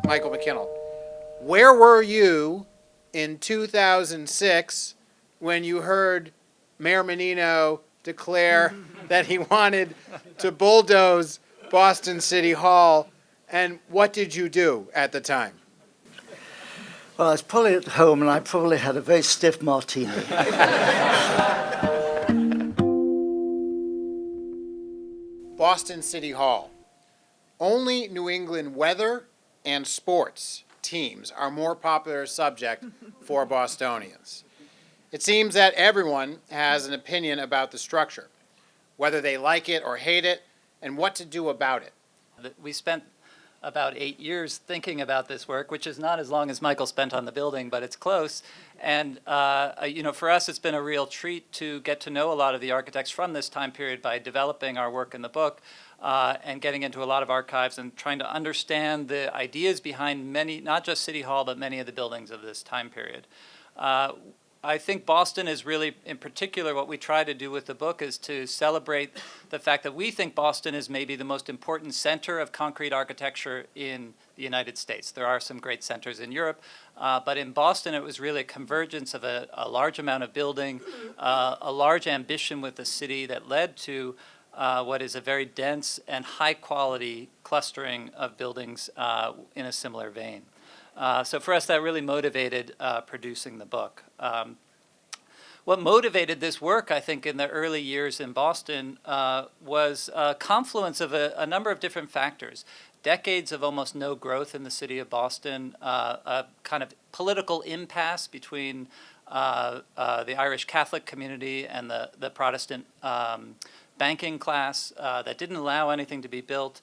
Michael McKinnell. Where were you in 2006 when you heard Mayor Menino declare that he wanted to bulldoze Boston City Hall, and what did you do at the time? Well, I was probably at home and I probably had a very stiff martini. Boston City Hall. Only New England weather and sports teams are more popular subject for Bostonians. It seems that everyone has an opinion about the structure, whether they like it or hate it, and what to do about it. We spent about 8 years thinking about this work, which is not as long as Michael spent on the building, but it's close. And for us, it's been a real treat to get to know a lot of the architects from this time period by developing our work in the book and getting into a lot of archives and trying to understand the ideas behind many, not just City Hall, but many of the buildings of this time period. I think Boston is really, in particular, what we try to do with the book is to celebrate the fact that we think Boston is maybe the most important center of concrete architecture in the United States. There are some great centers in Europe, but in Boston it was really a convergence of a large amount of building, a large ambition with the city that led to what is a very dense and high-quality clustering of buildings in a similar vein. So for us, that really motivated producing the book. What motivated this work, I think, in the early years in Boston was a confluence of a number of different factors. Decades of almost no growth in the city of Boston, a kind of political impasse between the Irish Catholic community and the Protestant banking class that didn't allow anything to be built.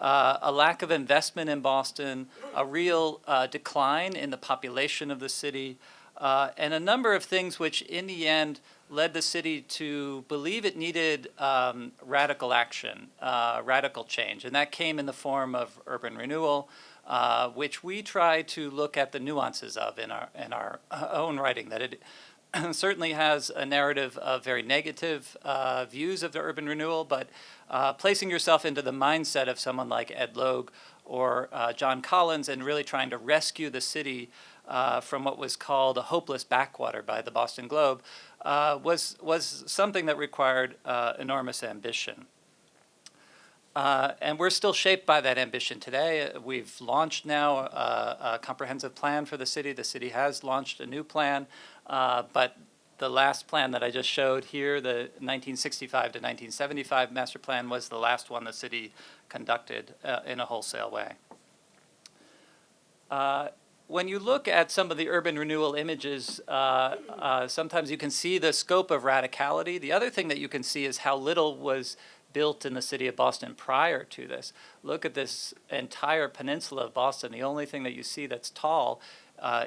A lack of investment in Boston, a real decline in the population of the city, and a number of things which in the end led the city to believe it needed radical action, radical change. And that came in the form of urban renewal, which we try to look at the nuances of in our own writing, that it certainly has a narrative of very negative views of the urban renewal, but placing yourself into the mindset of someone like Ed Logue or John Collins and really trying to rescue the city from what was called a hopeless backwater by the Boston Globe was something that required enormous ambition. And we're still shaped by that ambition today. We've launched now a comprehensive plan for the city. The city has launched a new plan, but the last plan that I just showed here, the 1965 to 1975 master plan, was the last one the city conducted in a wholesale way. When you look at some of the urban renewal images, sometimes you can see the scope of radicality. The other thing that you can see is how little was built in the city of Boston prior to this. Look at this entire peninsula of Boston. The only thing that you see that's tall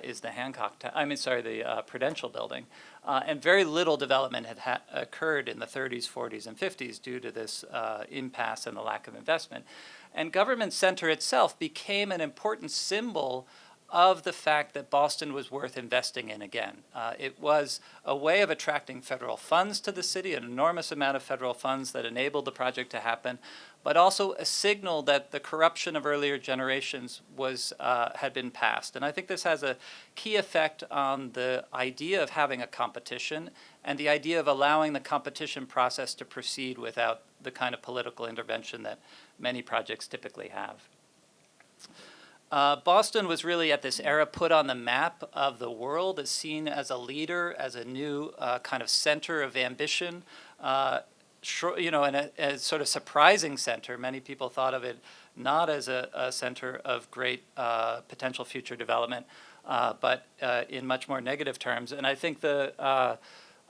is the Prudential Building. And very little development had occurred in the 30s, 40s, and 50s due to this impasse and the lack of investment. And Government Center itself became an important symbol of the fact that Boston was worth investing in again. It was a way of attracting federal funds to the city, an enormous amount of federal funds that enabled the project to happen, but also a signal that the corruption of earlier generations had been past. And I think this has a key effect on the idea of having a competition and the idea of allowing the competition process to proceed without the kind of political intervention that many projects typically have. Boston was really at this era put on the map of the world, as seen as a leader, as a new kind of center of ambition, and a sort of surprising center. Many people thought of it not as a center of great potential future development, but in much more negative terms. And I think the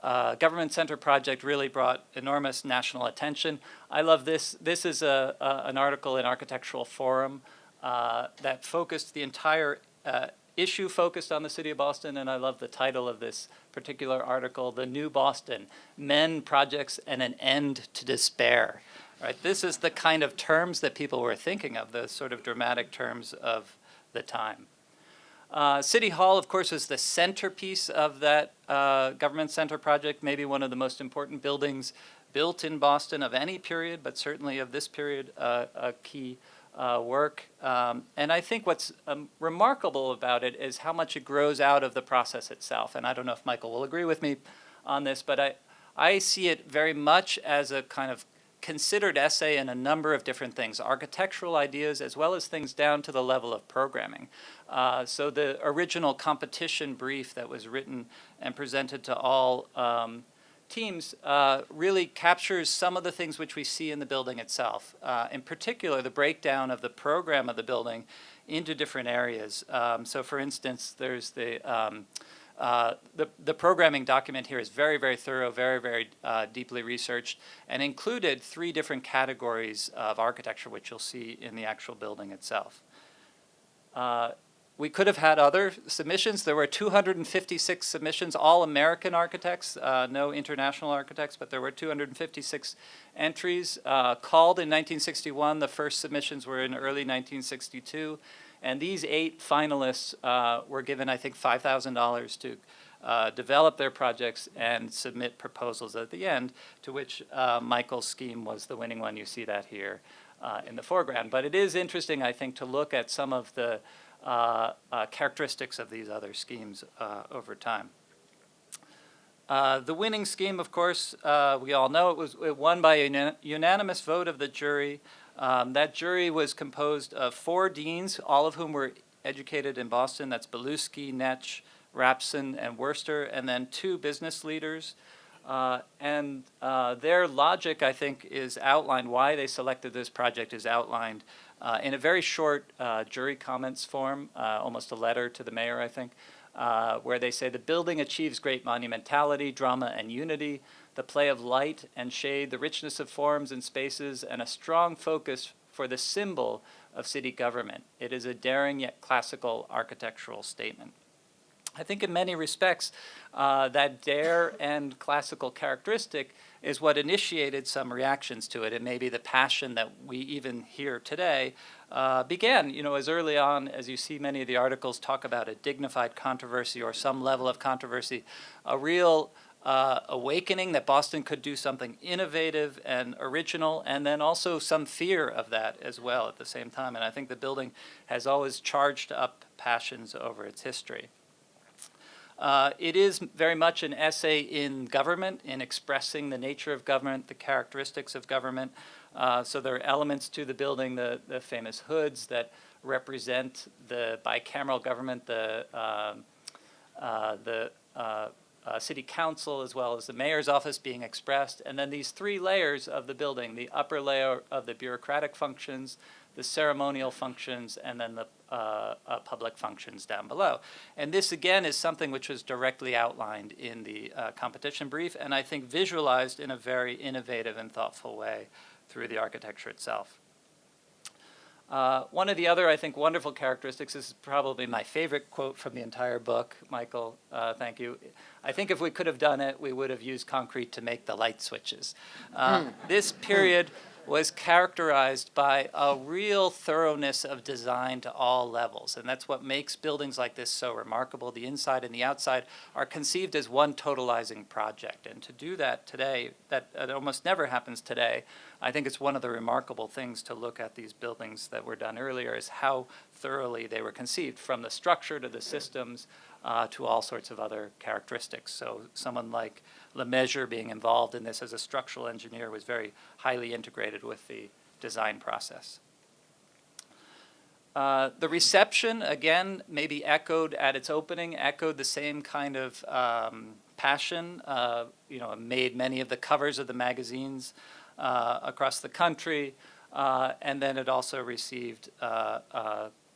Government Center project really brought enormous national attention. I love this. This is an article in Architectural Forum that focused the entire issue focused on the city of Boston, and I love the title of this particular article, "The New Boston, Men, Projects, and an End to Despair." Right? This is the kind of terms that people were thinking of, the sort of dramatic terms of the time. City Hall, of course, is the centerpiece of that Government Center project, maybe one of the most important buildings built in Boston of any period, but certainly of this period, a key work. And I think what's remarkable about it is how much it grows out of the process itself. And I don't know if Michael will agree with me on this, but I see it very much as a kind of considered essay in a number of different things, architectural ideas as well as things down to the level of programming. So the original competition brief that was written and presented to all teams really captures some of the things which we see in the building itself. In particular, the breakdown of the program of the building into different areas. So for instance, there's the programming document here is very, very thorough, very, very deeply researched, and included 3 different categories of architecture, which you'll see in the actual building itself. We could have had other submissions. There were 256 submissions, all American architects, no international architects, but there were 256 entries called in 1961. The first submissions were in early 1962. And these 8 finalists were given, I think, $5,000 to develop their projects and submit proposals at the end, to which Michael's scheme was the winning one. You see that here in the foreground. But it is interesting, I think, to look at some of the characteristics of these other schemes over time. The winning scheme, of course, we all know it won by a unanimous vote of the jury. That jury was composed of 4 deans, all of whom were educated in Boston. That's Belusky, Netsch, Rapson, and Worcester, and then 2 business leaders. And their logic, I think, is outlined, why they selected this project is outlined in a very short jury comments form, almost a letter to the mayor, I think, where they say the building achieves great monumentality, drama, and unity, the play of light and shade, the richness of forms and spaces, and a strong focus for the symbol of city government. It is a daring yet classical architectural statement. I think in many respects, that dare and classical characteristic is what initiated some reactions to it, and maybe the passion that we even hear today began, as early on as you see many of the articles talk about a dignified controversy or some level of controversy, a real awakening that Boston could do something innovative and original, and then also some fear of that as well at the same time. And I think the building has always charged up passions over its history. It is very much an essay in government, in expressing the nature of government, the characteristics of government. So there are elements to the building, the famous hoods that represent the bicameral government, the city council, as well as the mayor's office being expressed. And then these 3 layers of the building, the upper layer of the bureaucratic functions, the ceremonial functions, and then the public functions down below. And this, again, is something which was directly outlined in the competition brief, and I think visualized in a very innovative and thoughtful way through the architecture itself. One of the other, I think, wonderful characteristics, this is probably my favorite quote from the entire book, Michael, thank you. I think if we could have done it, we would have used concrete to make the light switches. This period was characterized by a real thoroughness of design to all levels. And that's what makes buildings like this so remarkable. The inside and the outside are conceived as one totalizing project. And to do that today, that almost never happens today, I think it's one of the remarkable things to look at these buildings that were done earlier, is how thoroughly they were conceived, from the structure to the systems to all sorts of other characteristics. So someone like Lemessurier, being involved in this as a structural engineer, was very highly integrated with the design process. The reception, again, maybe echoed at its opening, echoed the same kind of passion. Made many of the covers of the magazines across the country, and then it also received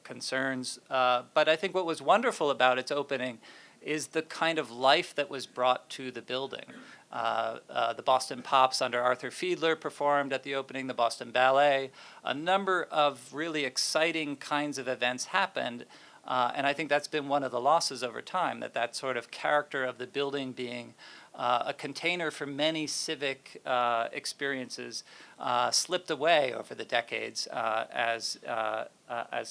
concerns. But I think what was wonderful about its opening is the kind of life that was brought to the building. The Boston Pops under Arthur Fiedler performed at the opening, the Boston Ballet. A number of really exciting kinds of events happened, and I think that's been one of the losses over time, that sort of character of the building being a container for many civic experiences slipped away over the decades as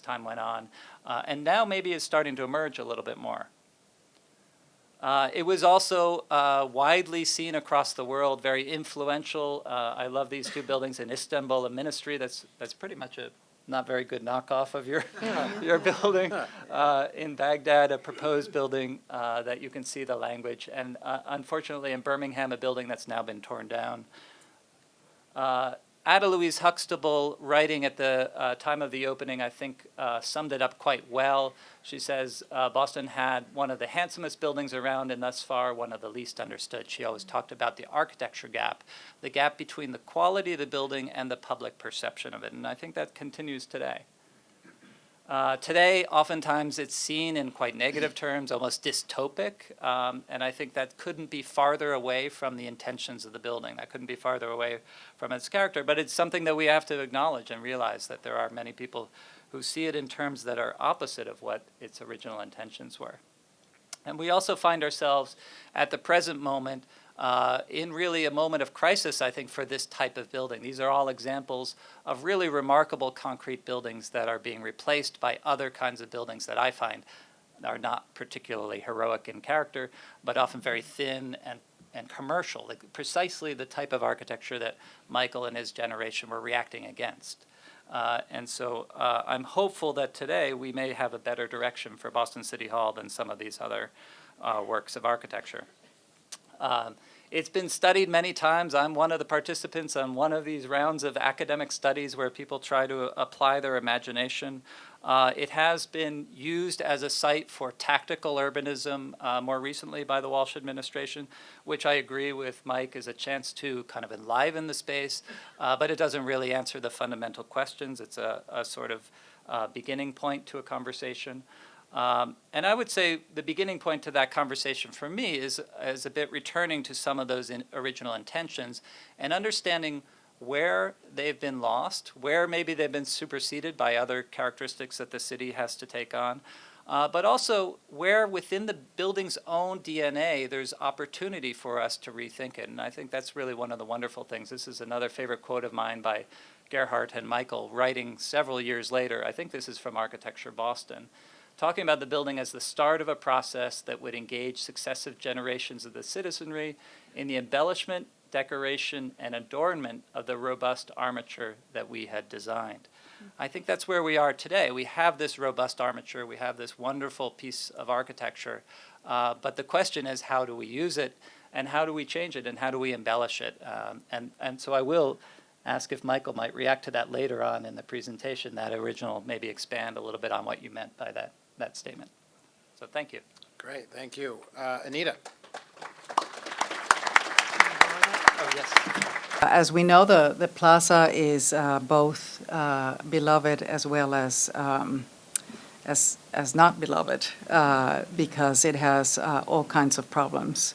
time went on, and now maybe is starting to emerge a little bit more. It was also widely seen across the world, very influential. I love these 2 buildings in Istanbul, a ministry that's pretty much a not very good knockoff of your your building. In Baghdad, a proposed building that you can see the language, and unfortunately in Birmingham, a building that's now been torn down. Ada Louise Huxtable, writing at the time of the opening, I think summed it up quite well. She says, Boston had one of the handsomest buildings around and thus far one of the least understood. She always talked about the architecture gap, the gap between the quality of the building and the public perception of it, and I think that continues today. Today, oftentimes it's seen in quite negative terms, almost dystopic, and I think that couldn't be farther away from the intentions of the building. That couldn't be farther away from its character, but it's something that we have to acknowledge and realize that there are many people who see it in terms that are opposite of what its original intentions were. And we also find ourselves at the present moment in really a moment of crisis, I think, for this type of building. These are all examples of really remarkable concrete buildings that are being replaced by other kinds of buildings that I find are not particularly heroic in character, but often very thin and commercial, like precisely the type of architecture that Michael and his generation were reacting against. And so I'm hopeful that today we may have a better direction for Boston City Hall than some of these other works of architecture. It's been studied many times. I'm one of the participants on one of these rounds of academic studies where people try to apply their imagination. It has been used as a site for tactical urbanism more recently by the Walsh administration, which I agree with Mike is a chance to kind of enliven the space, but it doesn't really answer the fundamental questions. It's a sort of beginning point to a conversation. And I would say the beginning point to that conversation for me is a bit returning to some of those original intentions and understanding where they've been lost, where maybe they've been superseded by other characteristics that the city has to take on, but also where within the building's own DNA there's opportunity for us to rethink it. And I think that's really one of the wonderful things. This is another favorite quote of mine by Gerhardt and Michael, writing several years later. I think this is from Architecture Boston, talking about the building as the start of a process that would engage successive generations of the citizenry in the embellishment, decoration, and adornment of the robust armature that we had designed. I think that's where we are today. We have this robust armature, we have this wonderful piece of architecture, but the question is, how do we use it, and how do we change it, and how do we embellish it? And so I will ask if Michael might react to that later on in the presentation, that original, maybe expand a little bit on what you meant by that statement. So thank you. Great, thank you. Anita. Oh, yes. As we know, the plaza is both beloved as well as not beloved because it has all kinds of problems.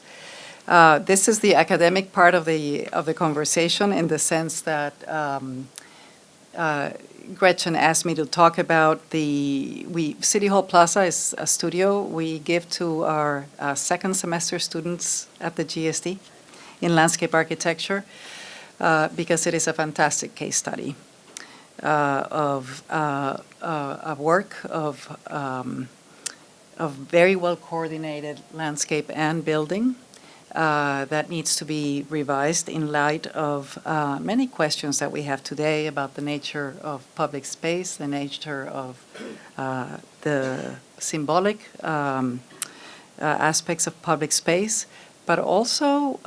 This is the academic part of the conversation, in the sense that Gretchen asked me to talk about City Hall Plaza is a studio we give to our second semester students at the GSD in landscape architecture because it is a fantastic case study of a work of very well coordinated landscape and building that needs to be revised in light of many questions that we have today about the nature of public space, the nature of the symbolic aspects of public space, but also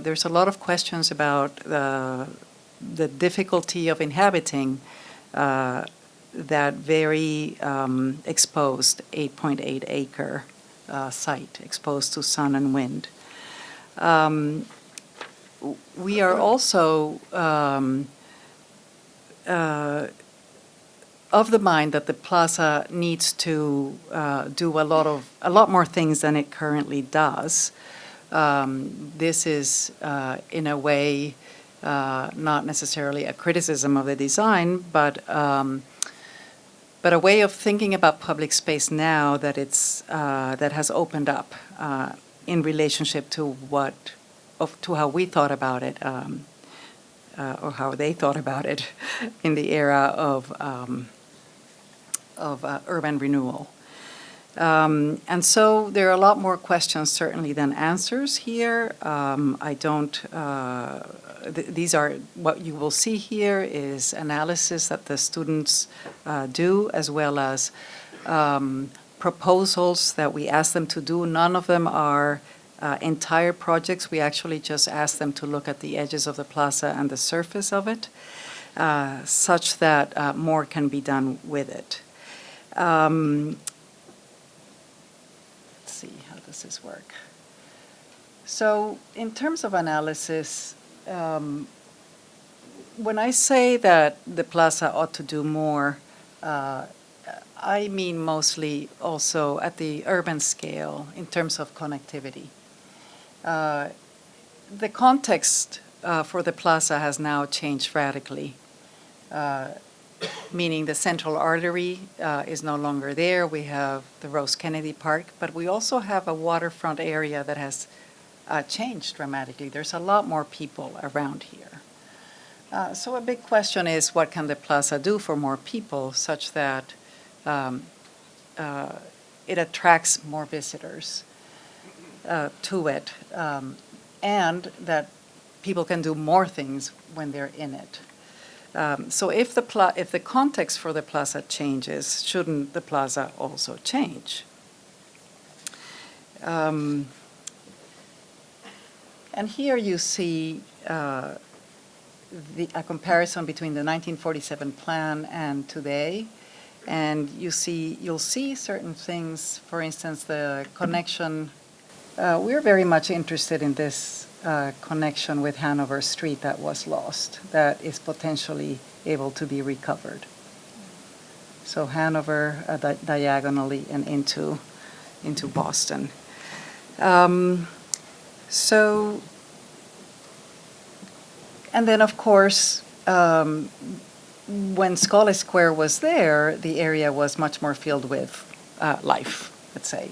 there's a lot of questions about the difficulty of inhabiting that very exposed 8.8 acre site, exposed to sun and wind. We are also of the mind that the plaza needs to do a lot more things than it currently does. This is, in a way, not necessarily a criticism of the design, but a way of thinking about public space now that that has opened up in relationship to how we thought about it, or how they thought about it in the era of urban renewal. And so there are a lot more questions certainly than answers here. I don't, these are, what you will see here is analysis that the students do, as well as proposals that we ask them to do. None of them are entire projects. We actually just ask them to look at the edges of the plaza and the surface of it, such that more can be done with it. See, how does this work? So in terms of analysis, when I say that the plaza ought to do more, I mean mostly also at the urban scale in terms of connectivity. The context for the plaza has now changed radically. Meaning the central artery is no longer there. We have the Rose Kennedy Park, but we also have a waterfront area that has changed dramatically. There's a lot more people around here. So a big question is, what can the plaza do for more people such that it attracts more visitors to it, and that people can do more things when they're in it. So if the context for the plaza changes, shouldn't the plaza also change? And here you see a comparison between the 1947 plan and today. And you'll see certain things, for instance, the connection. We're very much interested in this connection with Hanover Street that was lost, that is potentially able to be recovered. So Hanover diagonally and into Boston. So, and then of course, when Scollay Square was there, the area was much more filled with life, let's say,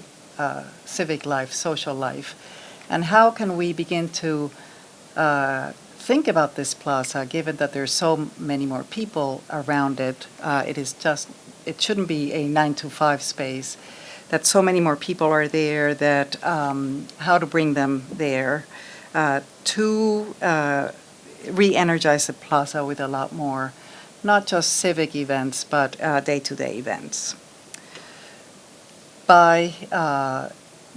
civic life, social life. And how can we begin to think about this plaza, given that there's so many more people around it? It shouldn't be a 9-to-5 space, that so many more people are there, that how to bring them there to re-energize the plaza with a lot more, not just civic events, but day-to-day events. By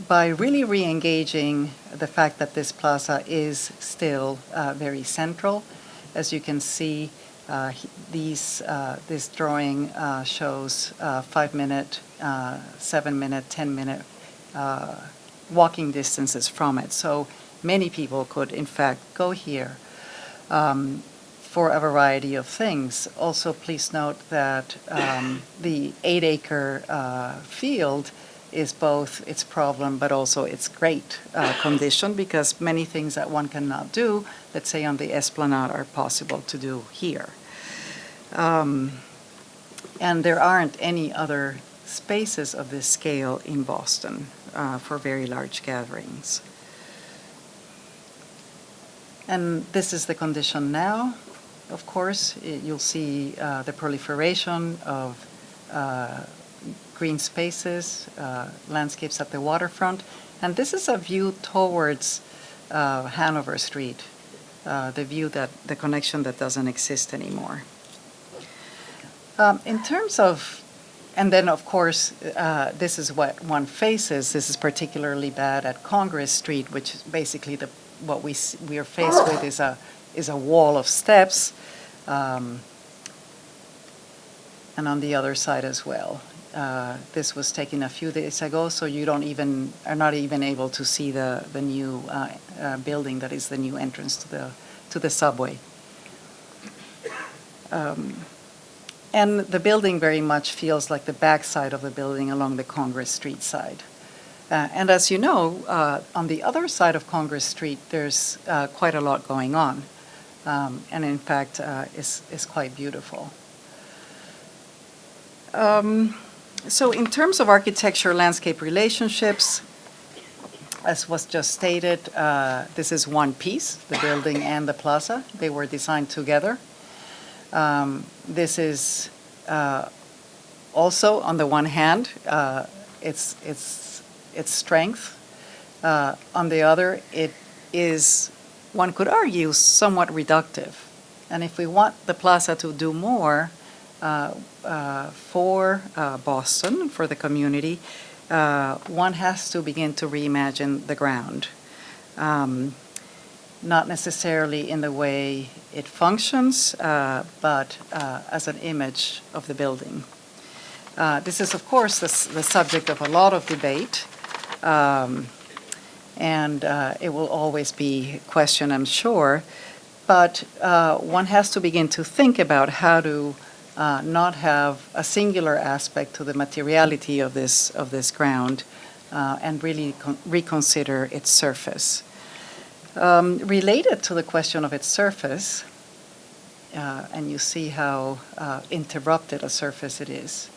really re-engaging the fact that this plaza is still very central. As you can see, this drawing shows 5-minute, 7-minute, 10-minute walking distances from it. So many people could, in fact, go here for a variety of things. Also, please note that the 8-acre field is both its problem but also its great condition, because many things that one cannot do, let's say on the Esplanade, are possible to do here. And there aren't any other spaces of this scale in Boston for very large gatherings. And this is the condition now. Of course, you'll see the proliferation of green spaces, landscapes at the waterfront. And this is a view towards Hanover Street, the connection that doesn't exist anymore. In terms of, and then of course, this is what one faces. This is particularly bad at Congress Street, which is basically what we are faced with is a wall of steps, and on the other side as well. This was taken a few days ago, so you are not even able to see the new building that is the new entrance to the subway. And the building very much feels like the backside of the building along the Congress Street side. And as you know, on the other side of Congress Street, there's quite a lot going on, and in fact, is quite beautiful. So in terms of architecture-landscape relationships, as was just stated, this is one piece, the building and the plaza. They were designed together. This is also, on the one hand, its strength. On the other, it is, one could argue, somewhat reductive. And if we want the plaza to do more for Boston, for the community, one has to begin to reimagine the ground. Not necessarily in the way it functions, but as an image of the building. This is, of course, the subject of a lot of debate, and it will always be questioned, I'm sure. But one has to begin to think about how to not have a singular aspect to the materiality of this ground, and really reconsider its surface. Related to the question of its surface, and you see how interrupted a surface it is.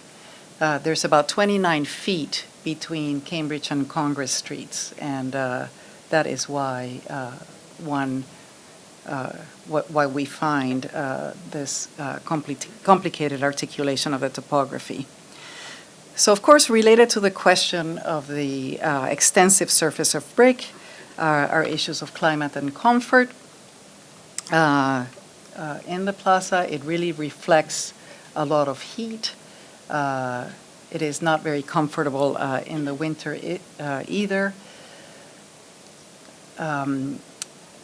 There's about 29 feet between Cambridge and Congress Streets, and that is why why we find this complicated articulation of the topography. So, of course, related to the question of the extensive surface of brick are issues of climate and comfort. In the plaza, it really reflects a lot of heat. It is not very comfortable in the winter either.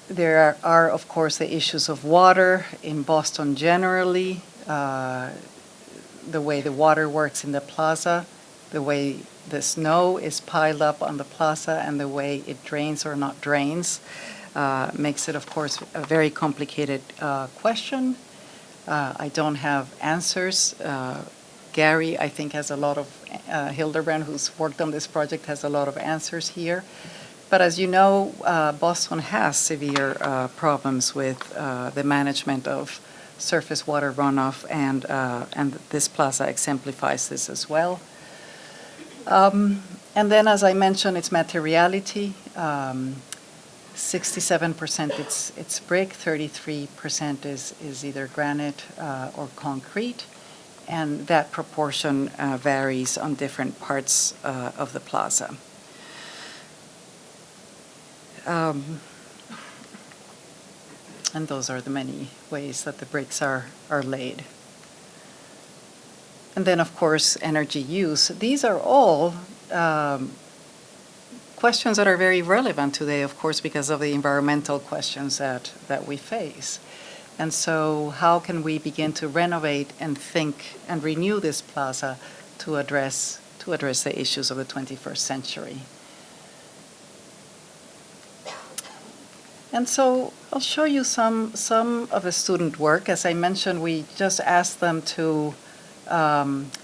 There are, of course, the issues of water in Boston generally, the way the water works in the plaza, the way the snow is piled up on the plaza, and the way it drains or not drains makes it, of course, a very complicated question. I don't have answers. Gary, I think, has a lot of, Hildebrand, who's worked on this project, has a lot of answers here. But as you know, Boston has severe problems with the management of surface water runoff, and this plaza exemplifies this as well. And then, as I mentioned, its materiality, 67% it's brick, 33% is either granite or concrete, and that proportion varies on different parts of the plaza. And those are the many ways that the bricks are laid. And then, of course, energy use. These are all questions that are very relevant today, of course, because of the environmental questions that we face. And so how can we begin to renovate and think and renew this plaza to address the issues of the 21st century? And so I'll show you some of the student work. As I mentioned, we just asked them to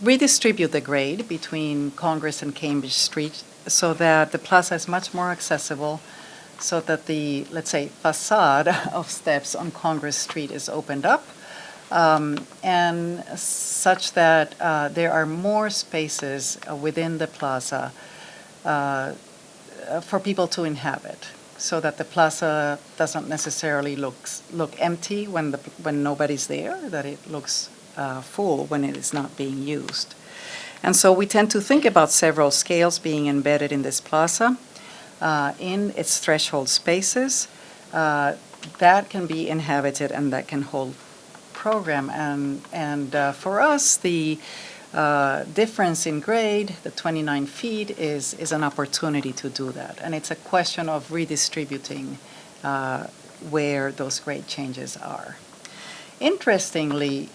redistribute the grade between Congress and Cambridge Street so that the plaza is much more accessible, so that the, let's say, facade of steps on Congress Street is opened up, and such that there are more spaces within the plaza for people to inhabit, so that the plaza doesn't necessarily look empty when nobody's there, that it looks full when it is not being used. And so we tend to think about several scales being embedded in this plaza, in its threshold spaces that can be inhabited and that can hold program. And for us, the difference in grade, the 29 feet, is an opportunity to do that. And it's a question of redistributing where those grade changes are. Interestingly,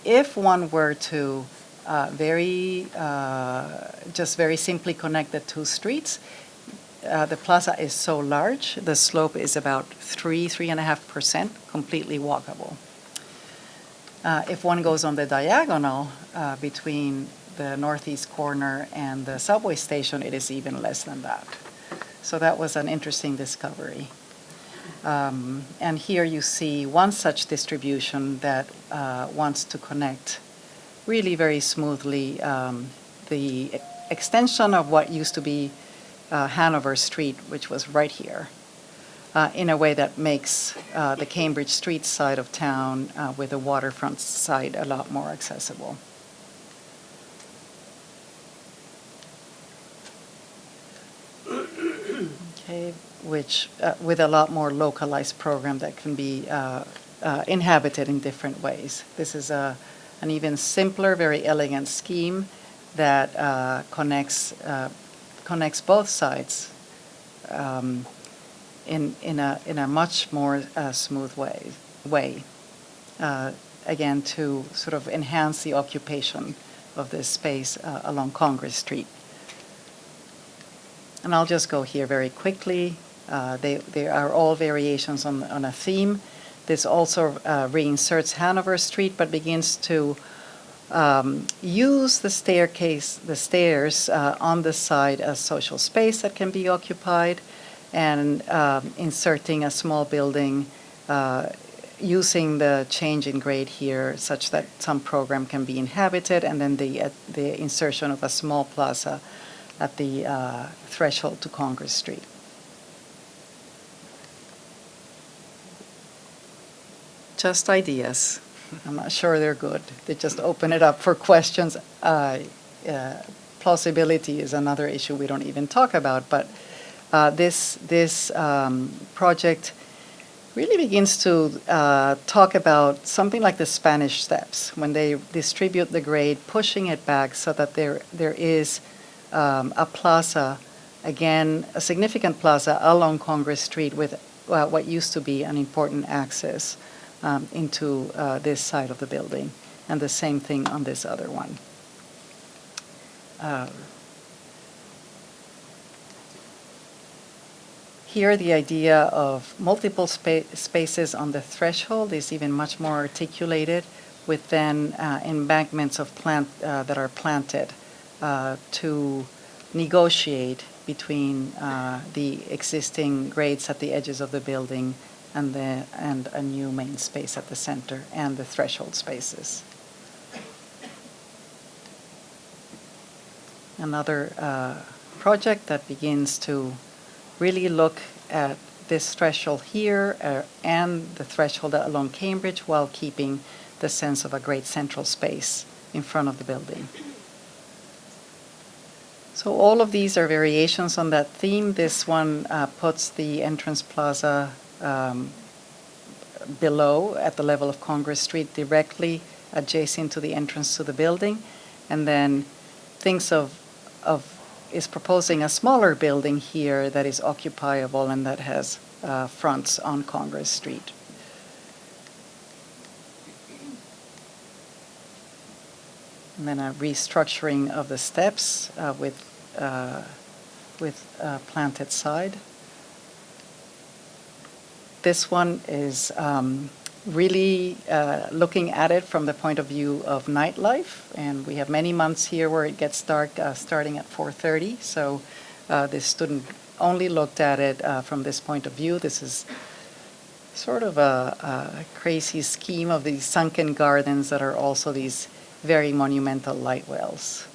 if one were to just very simply connect the two streets, the plaza is so large, the slope is about 3.5% completely walkable. If one goes on the diagonal between the northeast corner and the subway station, it is even less than that. So that was an interesting discovery. And here you see one such distribution that wants to connect really very smoothly the extension of what used to be Hanover Street, which was right here, in a way that makes the Cambridge Street side of town with the waterfront side a lot more accessible. okay, which with a lot more localized program that can be inhabited in different ways. This is an even simpler, very elegant scheme that connects both sides in a much more smooth way. Again, to sort of enhance the occupation of this space along Congress Street. And I'll just go here very quickly. They are all variations on a theme. This also reinserts Hanover Street, but begins to use the stairs on the side as social space that can be occupied, and inserting a small building using the change in grade here such that some program can be inhabited, and then the insertion of a small plaza at the threshold to Congress Street. Just ideas. I'm not sure they're good. They just open it up for questions. Plausibility is another issue we don't even talk about, but this project really begins to talk about something like the Spanish Steps, when they distribute the grade, pushing it back so that there is a plaza, again, a significant plaza along Congress Street with what used to be an important access into this side of the building, and the same thing on this other one. Here, the idea of multiple spaces on the threshold is even much more articulated, with then embankments of plant that are planted to negotiate between the existing grades at the edges of the building and a new main space at the center, and the threshold spaces. Another project that begins to really look at this threshold here and the threshold along Cambridge, while keeping the sense of a great central space in front of the building. So all of these are variations on that theme. This one puts the entrance plaza below at the level of Congress Street, directly adjacent to the entrance to the building, and then thinks is proposing a smaller building here that is occupiable and that has fronts on Congress Street. And then a restructuring of the steps with planted side. This one is really looking at it from the point of view of nightlife, and we have many months here where it gets dark starting at 4:30. So this student only looked at it from this point of view. This is sort of a crazy scheme of these sunken gardens that are also these very monumental light wells.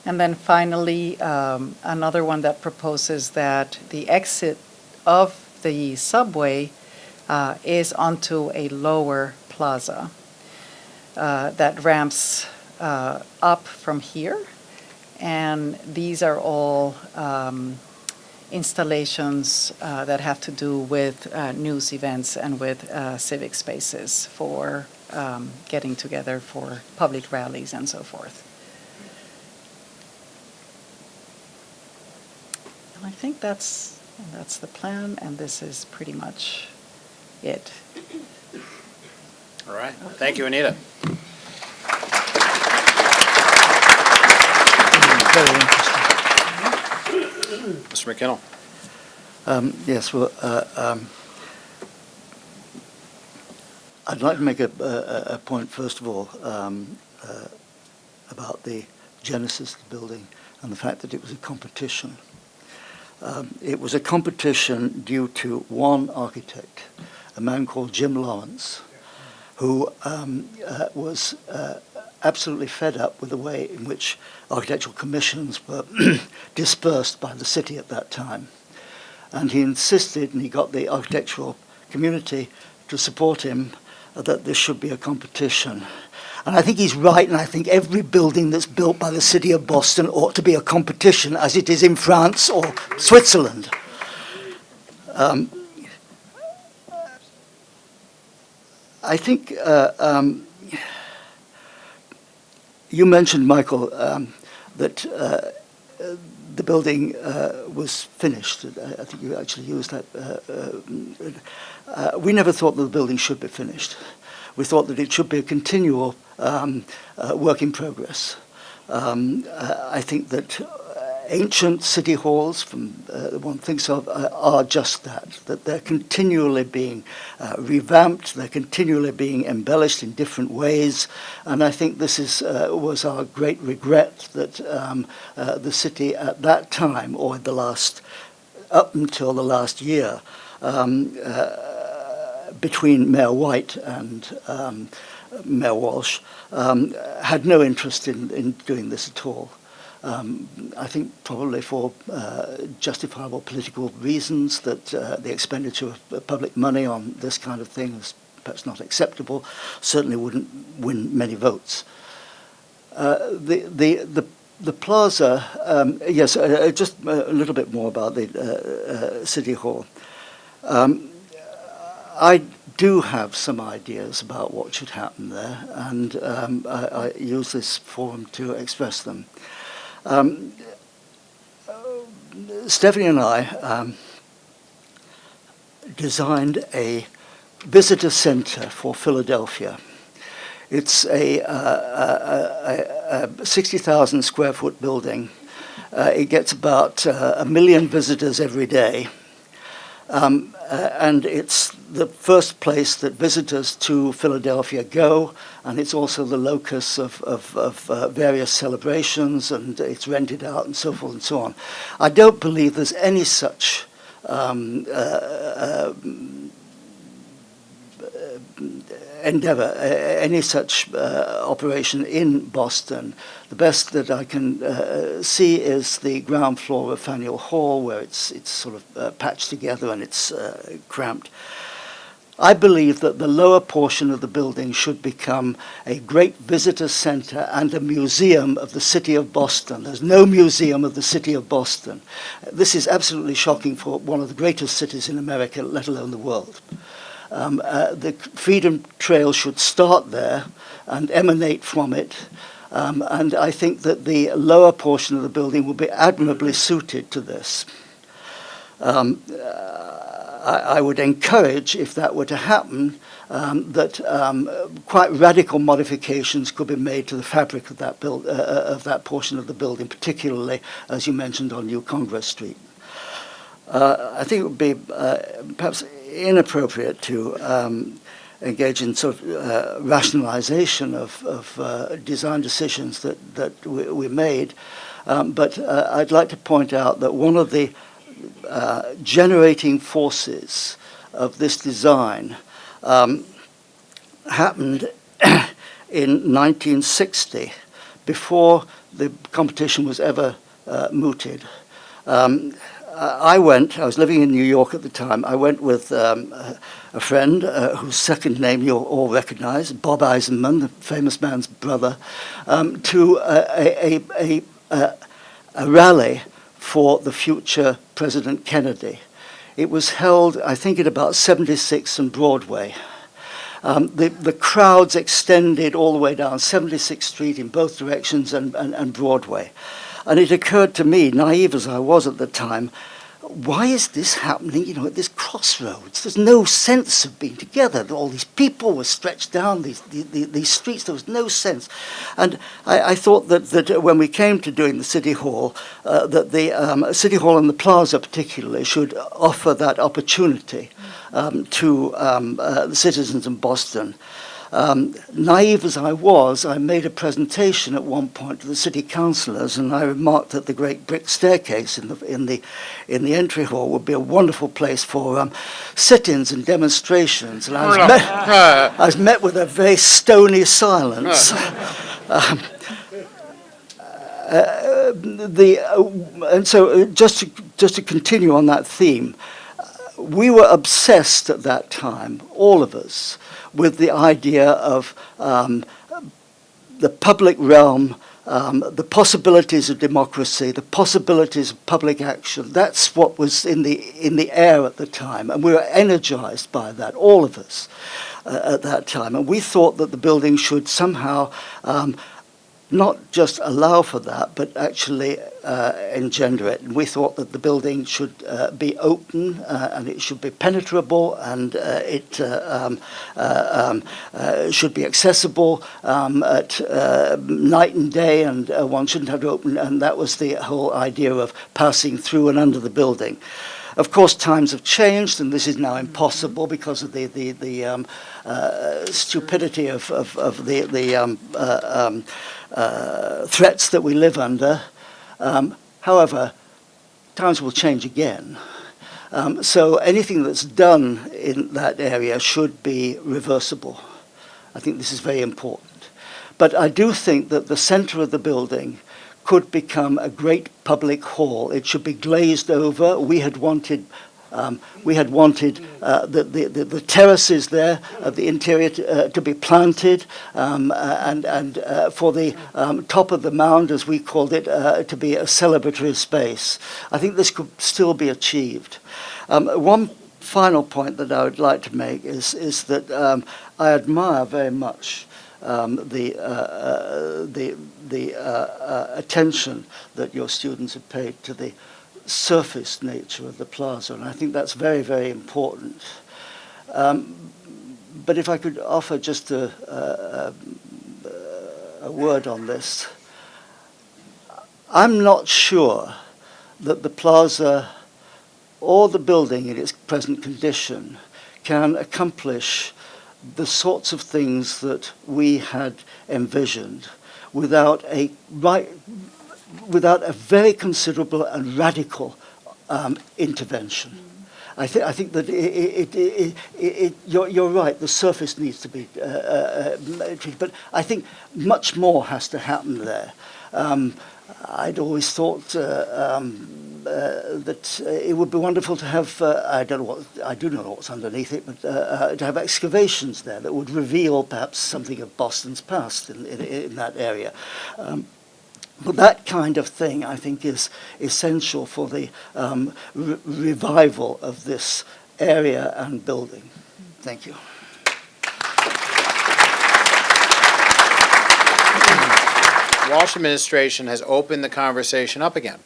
And then finally, another one that proposes that the exit of the subway is onto a lower plaza that ramps up from here. And these are all installations that have to do with news events and with civic spaces for getting together for public rallies and so forth. And I think that's the plan, and this is pretty much it. All right. Thank you, Anita. Very interesting. Mr. McKinnell. Yes, well, I'd like to make a point, first of all, about the genesis of the building and the fact that it was a competition. It was a competition due to one architect, a man called Jim Lawrence, who was absolutely fed up with the way in which architectural commissions were dispersed by the city at that time. And he insisted, and he got the architectural community to support him, that this should be a competition. And I think he's right, and I think every building that's built by the city of Boston ought to be a competition, as it is in France or Switzerland. I think you mentioned, Michael, that the building was finished. I think you actually used that. We never thought that the building should be finished. We thought that it should be a continual work in progress. I think that ancient city halls, from one thinks of, are just that they're continually being revamped, they're continually being embellished in different ways, and I think this was our great regret that the city at that time, or up until the last year, between Mayor White and Mayor Walsh, had no interest in doing this at all. I think probably for justifiable political reasons, that the expenditure of public money on this kind of thing is perhaps not acceptable, certainly wouldn't win many votes. The plaza, yes, just a little bit more about the City Hall. I do have some ideas about what should happen there, and I use this forum to express them. Stephanie and I designed a visitor center for Philadelphia. It's a 60,000 square foot building. It gets about 1 million visitors every day. And it's the first place that visitors to Philadelphia go, and it's also the locus of various celebrations, and it's rented out and so forth and so on. I don't believe there's any such endeavor, any such operation in Boston. The best that I can see is the ground floor of Faneuil Hall, where it's sort of patched together and it's cramped. I believe that the lower portion of the building should become a great visitor center and a museum of the city of Boston. There's no museum of the city of Boston. This is absolutely shocking for one of the greatest cities in America, let alone the world. The Freedom Trail should start there and emanate from it. And I think that the lower portion of the building will be admirably suited to this. I would encourage, if that were to happen, that quite radical modifications could be made to the fabric of that portion of the building, particularly, as you mentioned, on New Congress Street. I think it would be perhaps inappropriate to engage in sort of rationalization of design decisions that we made. But I'd like to point out that one of the generating forces of this design happened in 1960, before the competition was ever mooted. I was living in New York at the time. I went with a friend whose second name you'll all recognize, Bob Eisenman, the famous man's brother, to a rally for the future President Kennedy. It was held, I think, at about 76th and Broadway. The crowds extended all the way down 76th Street in both directions and Broadway. And it occurred to me, naive as I was at the time, why is this happening, at this crossroads? There's no sense of being together. All these people were stretched down these streets. There was no sense. And I thought that when we came to doing the City Hall, that the City Hall and the Plaza particularly should offer that opportunity to the citizens in Boston. Naive as I was, I made a presentation at one point to the city councillors, and I remarked that the great brick staircase in the entry hall would be a wonderful place for sit-ins and demonstrations. And I was met with a very stony silence. And so, just to continue on that theme, we were obsessed at that time, all of us, with the idea of the public realm, the possibilities of democracy, the possibilities of public action. That's what was in the air at the time, and we were energized by that, all of us, at that time. And we thought that the building should somehow not just allow for that, but actually engender it. And we thought that the building should be open and it should be penetrable, and it should be accessible at night and day, and one shouldn't have to open. And that was the whole idea of passing through and under the building. Of course, times have changed, and this is now impossible because of the stupidity of the threats that we live under. However, times will change again. So anything that's done in that area should be reversible. I think this is very important. But I do think that the center of the building could become a great public hall. It should be glazed over. We had wanted the terraces there of the interior to be planted, and for the top of the mound, as we called it, to be a celebratory space. I think this could still be achieved. One final point that I would like to make is that I admire very much the attention that your students have paid to the surface nature of the plaza, and I think that's very, very important. But if I could offer just a word on this, I'm not sure that the plaza or the building in its present condition can accomplish the sorts of things that we had envisioned without a very considerable and radical intervention. I think that you're right. The surface needs to be treated, but I think much more has to happen there. I'd always thought that it would be wonderful to have, I do know what's underneath it, but to have excavations there that would reveal perhaps something of Boston's past in that area. But that kind of thing, I think, is essential for the revival of this area and building. Thank you. Walsh administration has opened the conversation up again.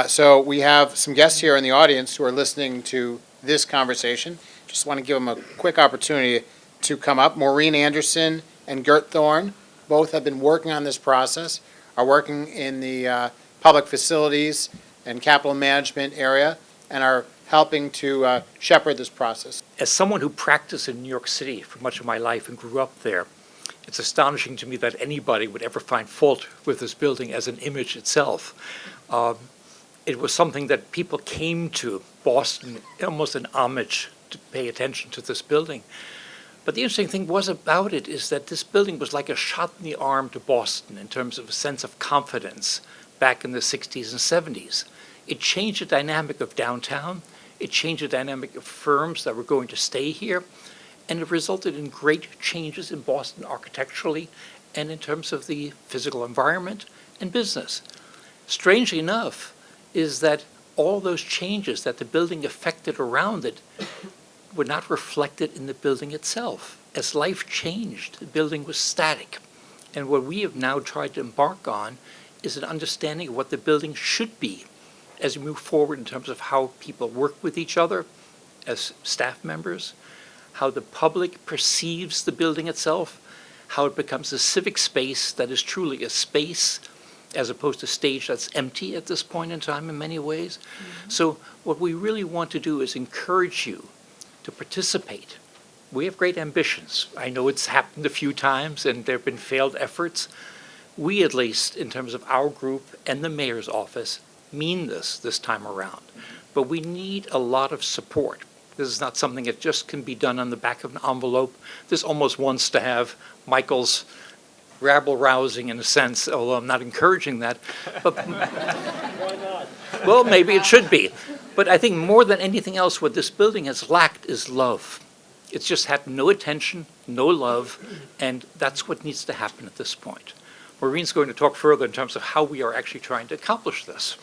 So we have some guests here in the audience who are listening to this conversation. Just want to give them a quick opportunity to come up. Maureen Anderson and Gert Thorne both have been working on this process, are working in the public facilities and capital management area, and are helping to shepherd this process. As someone who practiced in New York City for much of my life and grew up there, it's astonishing to me that anybody would ever find fault with this building as an image itself. It was something that people came to Boston, almost an homage, to pay attention to this building. But the interesting thing about it is that this building was like a shot in the arm to Boston in terms of a sense of confidence back in the 60s and 70s. It changed the dynamic of downtown. It changed the dynamic of firms that were going to stay here. And it resulted in great changes in Boston architecturally and in terms of the physical environment and business. Strangely enough, is that all those changes that the building affected around it were not reflected in the building itself. As life changed, the building was static. And what we have now tried to embark on is an understanding of what the building should be as we move forward in terms of how people work with each other as staff members, how the public perceives the building itself, how it becomes a civic space that is truly a space as opposed to a stage that's empty at this point in time in many ways. Mm-hmm. So what we really want to do is encourage you to participate. We have great ambitions. I know it's happened a few times and there have been failed efforts. We, at least, in terms of our group and the mayor's office, mean this time around. But we need a lot of support. This is not something that just can be done on the back of an envelope. This almost wants to have Michael's rabble-rousing in a sense, although I'm not encouraging that. But, why not? Well, maybe it should be. But I think more than anything else, what this building has lacked is love. It's just had no attention, no love, and that's what needs to happen at this point. Maureen's going to talk further in terms of how we are actually trying to accomplish this.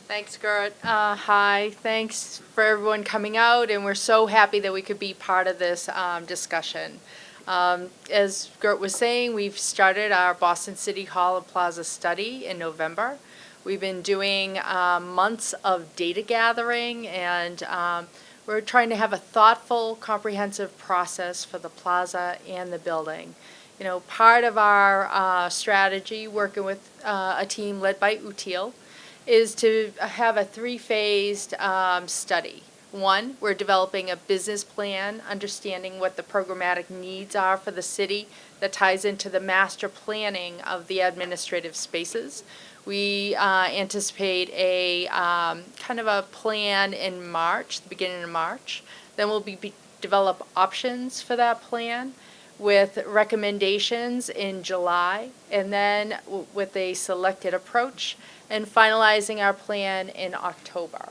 Thanks, Gert. Hi, thanks for everyone coming out, and we're so happy that we could be part of this discussion. As Gert was saying, we've started our Boston City Hall and Plaza study in November. We've been doing months of data gathering, and we're trying to have a thoughtful, comprehensive process for the plaza and the building. You know, part of our strategy, working with a team led by Uttil, is to have a three-phased study. One, we're developing a business plan, understanding what the programmatic needs are for the city that ties into the master planning of the administrative spaces. We anticipate a kind of a plan in March, the beginning of March. Then we'll develop options for that plan with recommendations in July, and then with a selected approach, and finalizing our plan in October.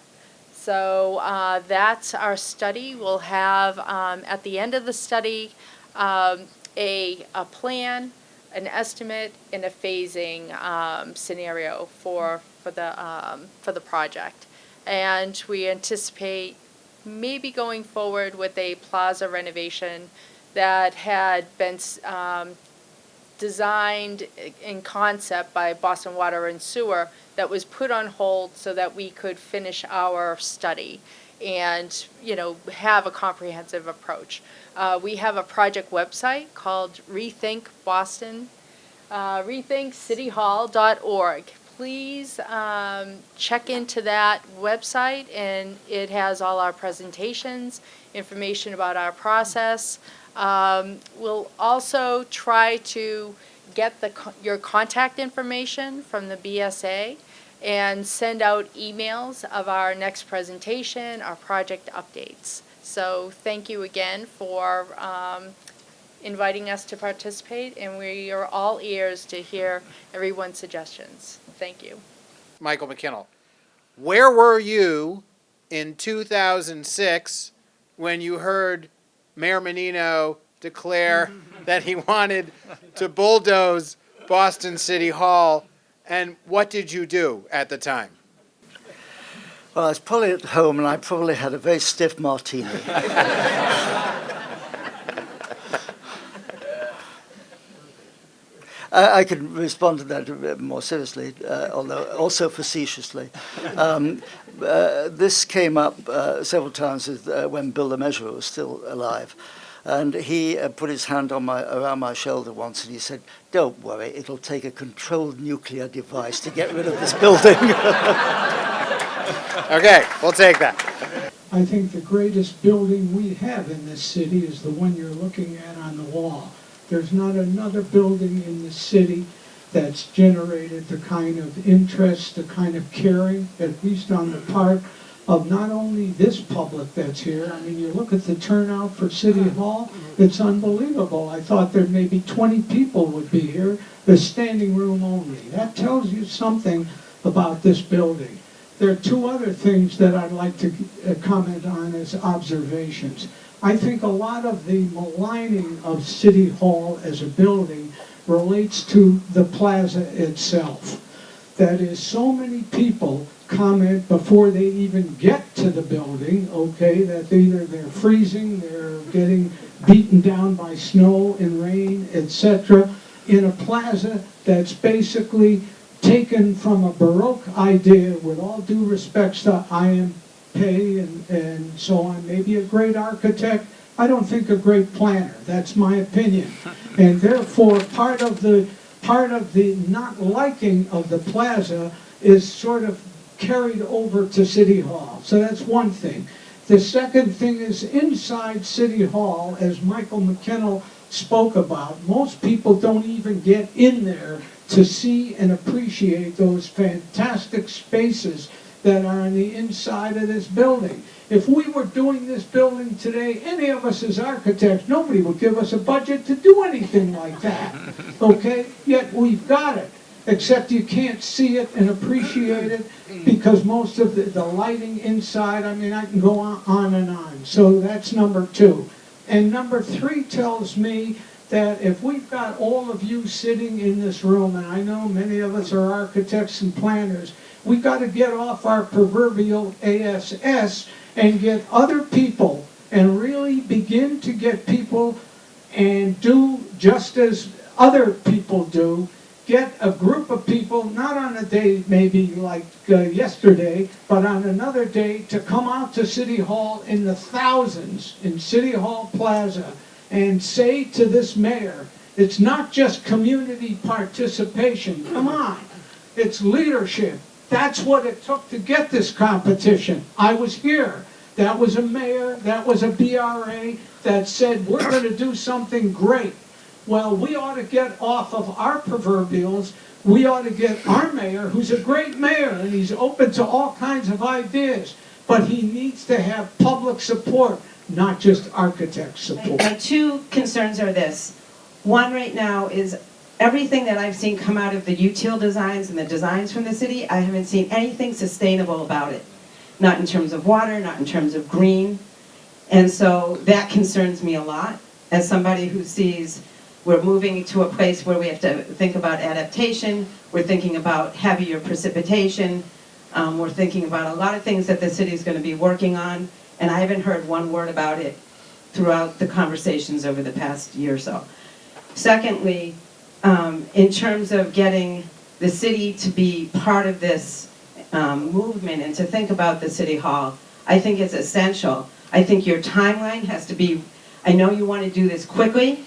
So that's our study. We'll have, at the end of the study, a plan, an estimate, and a phasing scenario for the project. And we anticipate maybe going forward with a plaza renovation that had been designed in concept by Boston Water and Sewer that was put on hold so that we could finish our study and, you know, have a comprehensive approach. We have a project website called Rethink Boston, rethinkcityhall.org. Please check into that website, and it has all our presentations, information about our process. We'll also try to get your contact information from the BSA and send out emails of our next presentation, our project updates. So thank you again for inviting us to participate, and we are all ears to hear everyone's suggestions. Thank you. Michael McKinnell, where were you in 2006 when you heard Mayor Menino declare that he wanted to bulldoze Boston City Hall, and what did you do at the time? Well, I was probably at home, and I probably had a very stiff martini. I can respond to that a bit more seriously, although also facetiously. This came up several times when Bill the Measurer was still alive. And he put his hand around my shoulder once, and he said, "Don't worry, it'll take a controlled nuclear device to get rid of this building." Okay, we'll take that. I think the greatest building we have in this city is the one you're looking at on the wall. There's not another building in the city that's generated the kind of interest, the kind of caring, at least on the part of not only this public that's here. I mean, you look at the turnout for City Hall, it's unbelievable. I thought there maybe 20 people would be here, the standing room only. That tells you something about this building. There are two other things that I'd like to comment on as observations. I think a lot of the maligning of City Hall as a building relates to the plaza itself. That is, so many people comment before they even get to the building, okay, that either they're freezing, they're getting beaten down by snow and rain, etc., in a plaza that's basically taken from a Baroque idea, with all due respects to I.M. Pei and so on, maybe a great architect, I don't think a great planner. That's my opinion. And therefore, part of the not liking of the plaza is sort of carried over to City Hall. So that's one thing. The second thing is inside City Hall, as Michael McKinnell spoke about, most people don't even get in there to see and appreciate those fantastic spaces that are on the inside of this building. If we were doing this building today, any of us as architects, nobody would give us a budget to do anything like that, okay? Yet we've got it, except you can't see it and appreciate it because most of the lighting inside, I mean, I can go on and on. So that's number two. And number 3 tells me that if we've got all of you sitting in this room, and I know many of us are architects and planners, we got to get off our proverbial ASS and get other people and really begin to get people and do just as other people do. Get a group of people, not on a day maybe like yesterday, but on another day to come out to City Hall in the thousands in City Hall Plaza and say to this mayor, it's not just community participation, come on, it's leadership. That's what it took to get this competition. I was here. That was a mayor, that was a BRA that said, we're going to do something great. Well, we ought to get off of our proverbials. We ought to get our mayor, who's a great mayor, and he's open to all kinds of ideas. But he needs to have public support, not just architect support. My 2 concerns are this. One right now is everything that I've seen come out of the util designs and the designs from the city, I haven't seen anything sustainable about it. Not in terms of water, not in terms of green. And so that concerns me a lot as somebody who sees we're moving to a place where we have to think about adaptation, we're thinking about heavier precipitation, we're thinking about a lot of things that the city is going to be working on, and I haven't heard one word about it throughout the conversations over the past year or so. Secondly, in terms of getting the city to be part of this movement and to think about the City Hall, I think it's essential. I think your timeline has to be, I know you want to do this quickly,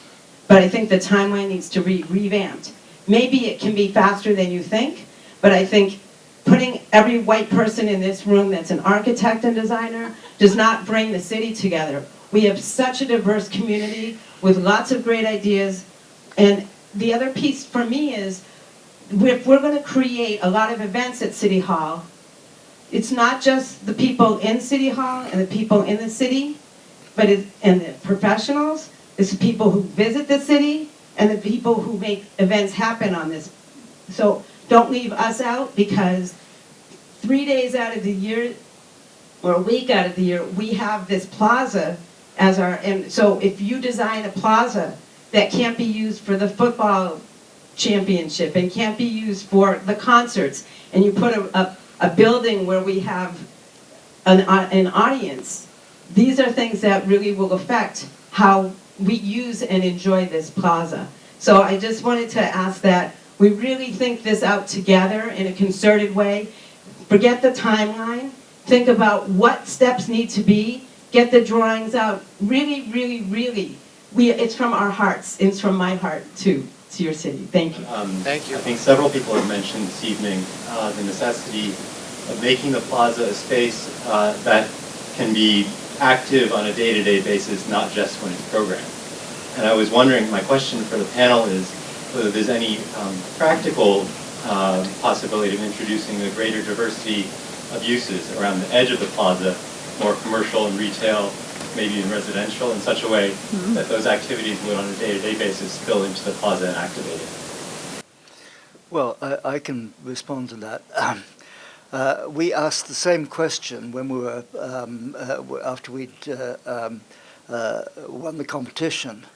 but I think the timeline needs to be revamped. Maybe it can be faster than you think, but I think putting every white person in this room that's an architect and designer does not bring the city together. We have such a diverse community with lots of great ideas, and the other piece for me is if we're going to create a lot of events at City Hall, it's not just the people in City Hall and the people in the city, but and the professionals. It's the people who visit the city and the people who make events happen on this. So don't leave us out, because 3 days out of the year, or a week out of the year, we have this plaza as our, and so if you design a plaza that can't be used for the football championship and can't be used for the concerts, and you put a building where we have an audience, these are things that really will affect how we use and enjoy this plaza. So I just wanted to ask that we really think this out together in a concerted way. Forget the timeline. Think about what steps need to be. Get the drawings out. Really, really, really. It's from our hearts. It's from my heart to your city. Thank you. Thank you. I think several people have mentioned this evening the necessity of making the plaza a space that can be active on a day-to-day basis, not just when it's programmed. And I was wondering, my question for the panel is whether there's any practical possibility of introducing a greater diversity of uses around the edge of the plaza, more commercial and retail, maybe even residential, in such a way that those activities would on a day-to-day basis spill into the plaza and activate it. Well, I can respond to that. We asked the same question when we were after we'd won the competition.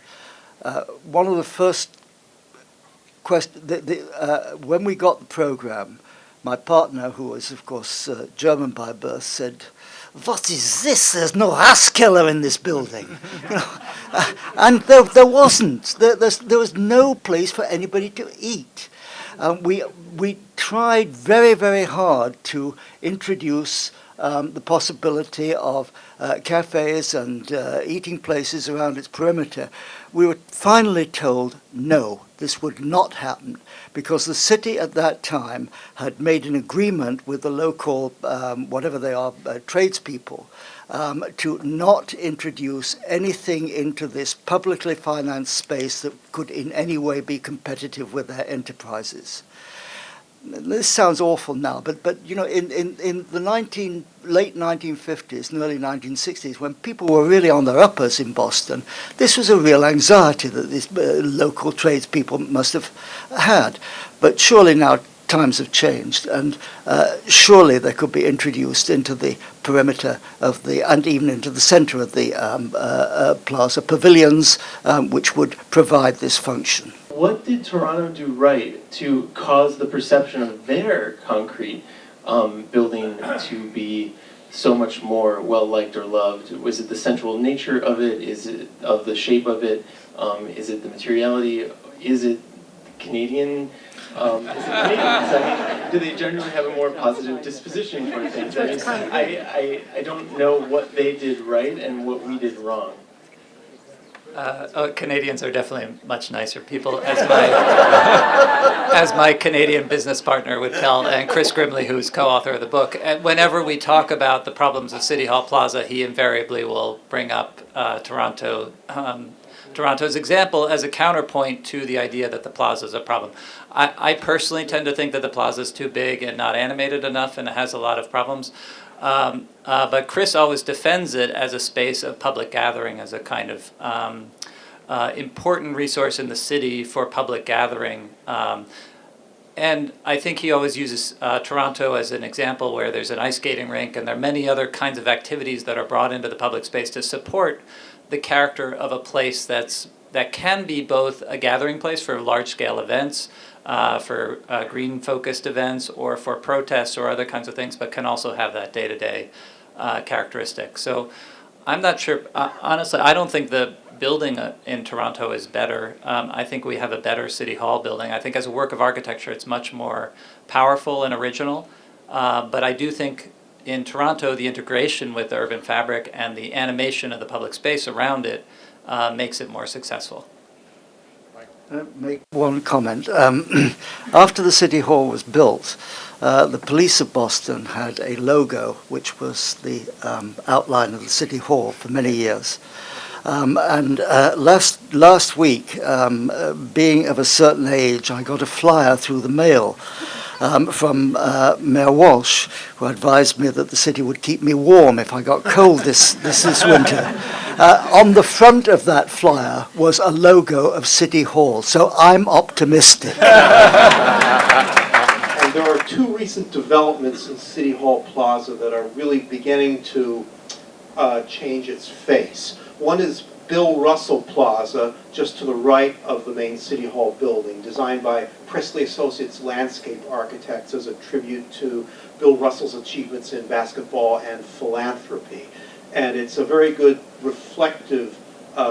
One of the first questions, when we got the program, my partner, who was of course German by birth, said, "What is this? There's no Haskell in this building," you know, and there wasn't. There was no place for anybody to eat. We tried very, very hard to introduce the possibility of cafes and eating places around its perimeter. We were finally told, no, this would not happen, because the city at that time had made an agreement with the local, whatever they are, tradespeople, to not introduce anything into this publicly financed space that could in any way be competitive with their enterprises. This sounds awful now, but you know, in the late 1950s and early 1960s, when people were really on their uppers in Boston, this was a real anxiety that these local tradespeople must have had. But surely now, times have changed, and surely they could be introduced into the perimeter of and even into the center of the plaza, pavilions which would provide this function. What did Toronto do right to cause the perception of their concrete building to be so much more well-liked or loved? Was it the central nature of it? Is it of the shape of it? Is it the materiality? Is it Canadian? Do they generally have a more positive disposition for things? I don't know what they did right and what we did wrong. Canadians are definitely much nicer people, as my Canadian business partner would tell, and Chris Grimley, who's co-author of the book. And whenever we talk about the problems of City Hall Plaza, he invariably will bring up Toronto's example as a counterpoint to the idea that the plaza is a problem. I personally tend to think that the plaza is too big and not animated enough, and it has a lot of problems. But Chris always defends it as a space of public gathering, as a kind of important resource in the city for public gathering. And I think he always uses Toronto as an example where there's an ice skating rink, and there are many other kinds of activities that are brought into the public space to support the character of a place that can be both a gathering place for large-scale events, for green-focused events, or for protests or other kinds of things, but can also have that day-to-day characteristic. So I'm not sure, honestly, I don't think the building in Toronto is better. I think we have a better City Hall building. I think as a work of architecture, it's much more powerful and original, but I do think in Toronto, the integration with the urban fabric and the animation of the public space around it makes it more successful. Make one comment. After the City Hall was built, the police of Boston had a logo which was the outline of the City Hall for many years. And last week, being of a certain age, I got a flyer through the mail from Mayor Walsh, who advised me that the city would keep me warm if I got cold this winter. On the front of that flyer was a logo of City Hall, so I'm optimistic. And there are two recent developments in City Hall Plaza that are really beginning to change its face. One is Bill Russell Plaza, just to the right of the main City Hall building, designed by Presley Associates landscape architects as a tribute to Bill Russell's achievements in basketball and philanthropy. And it's a very good reflective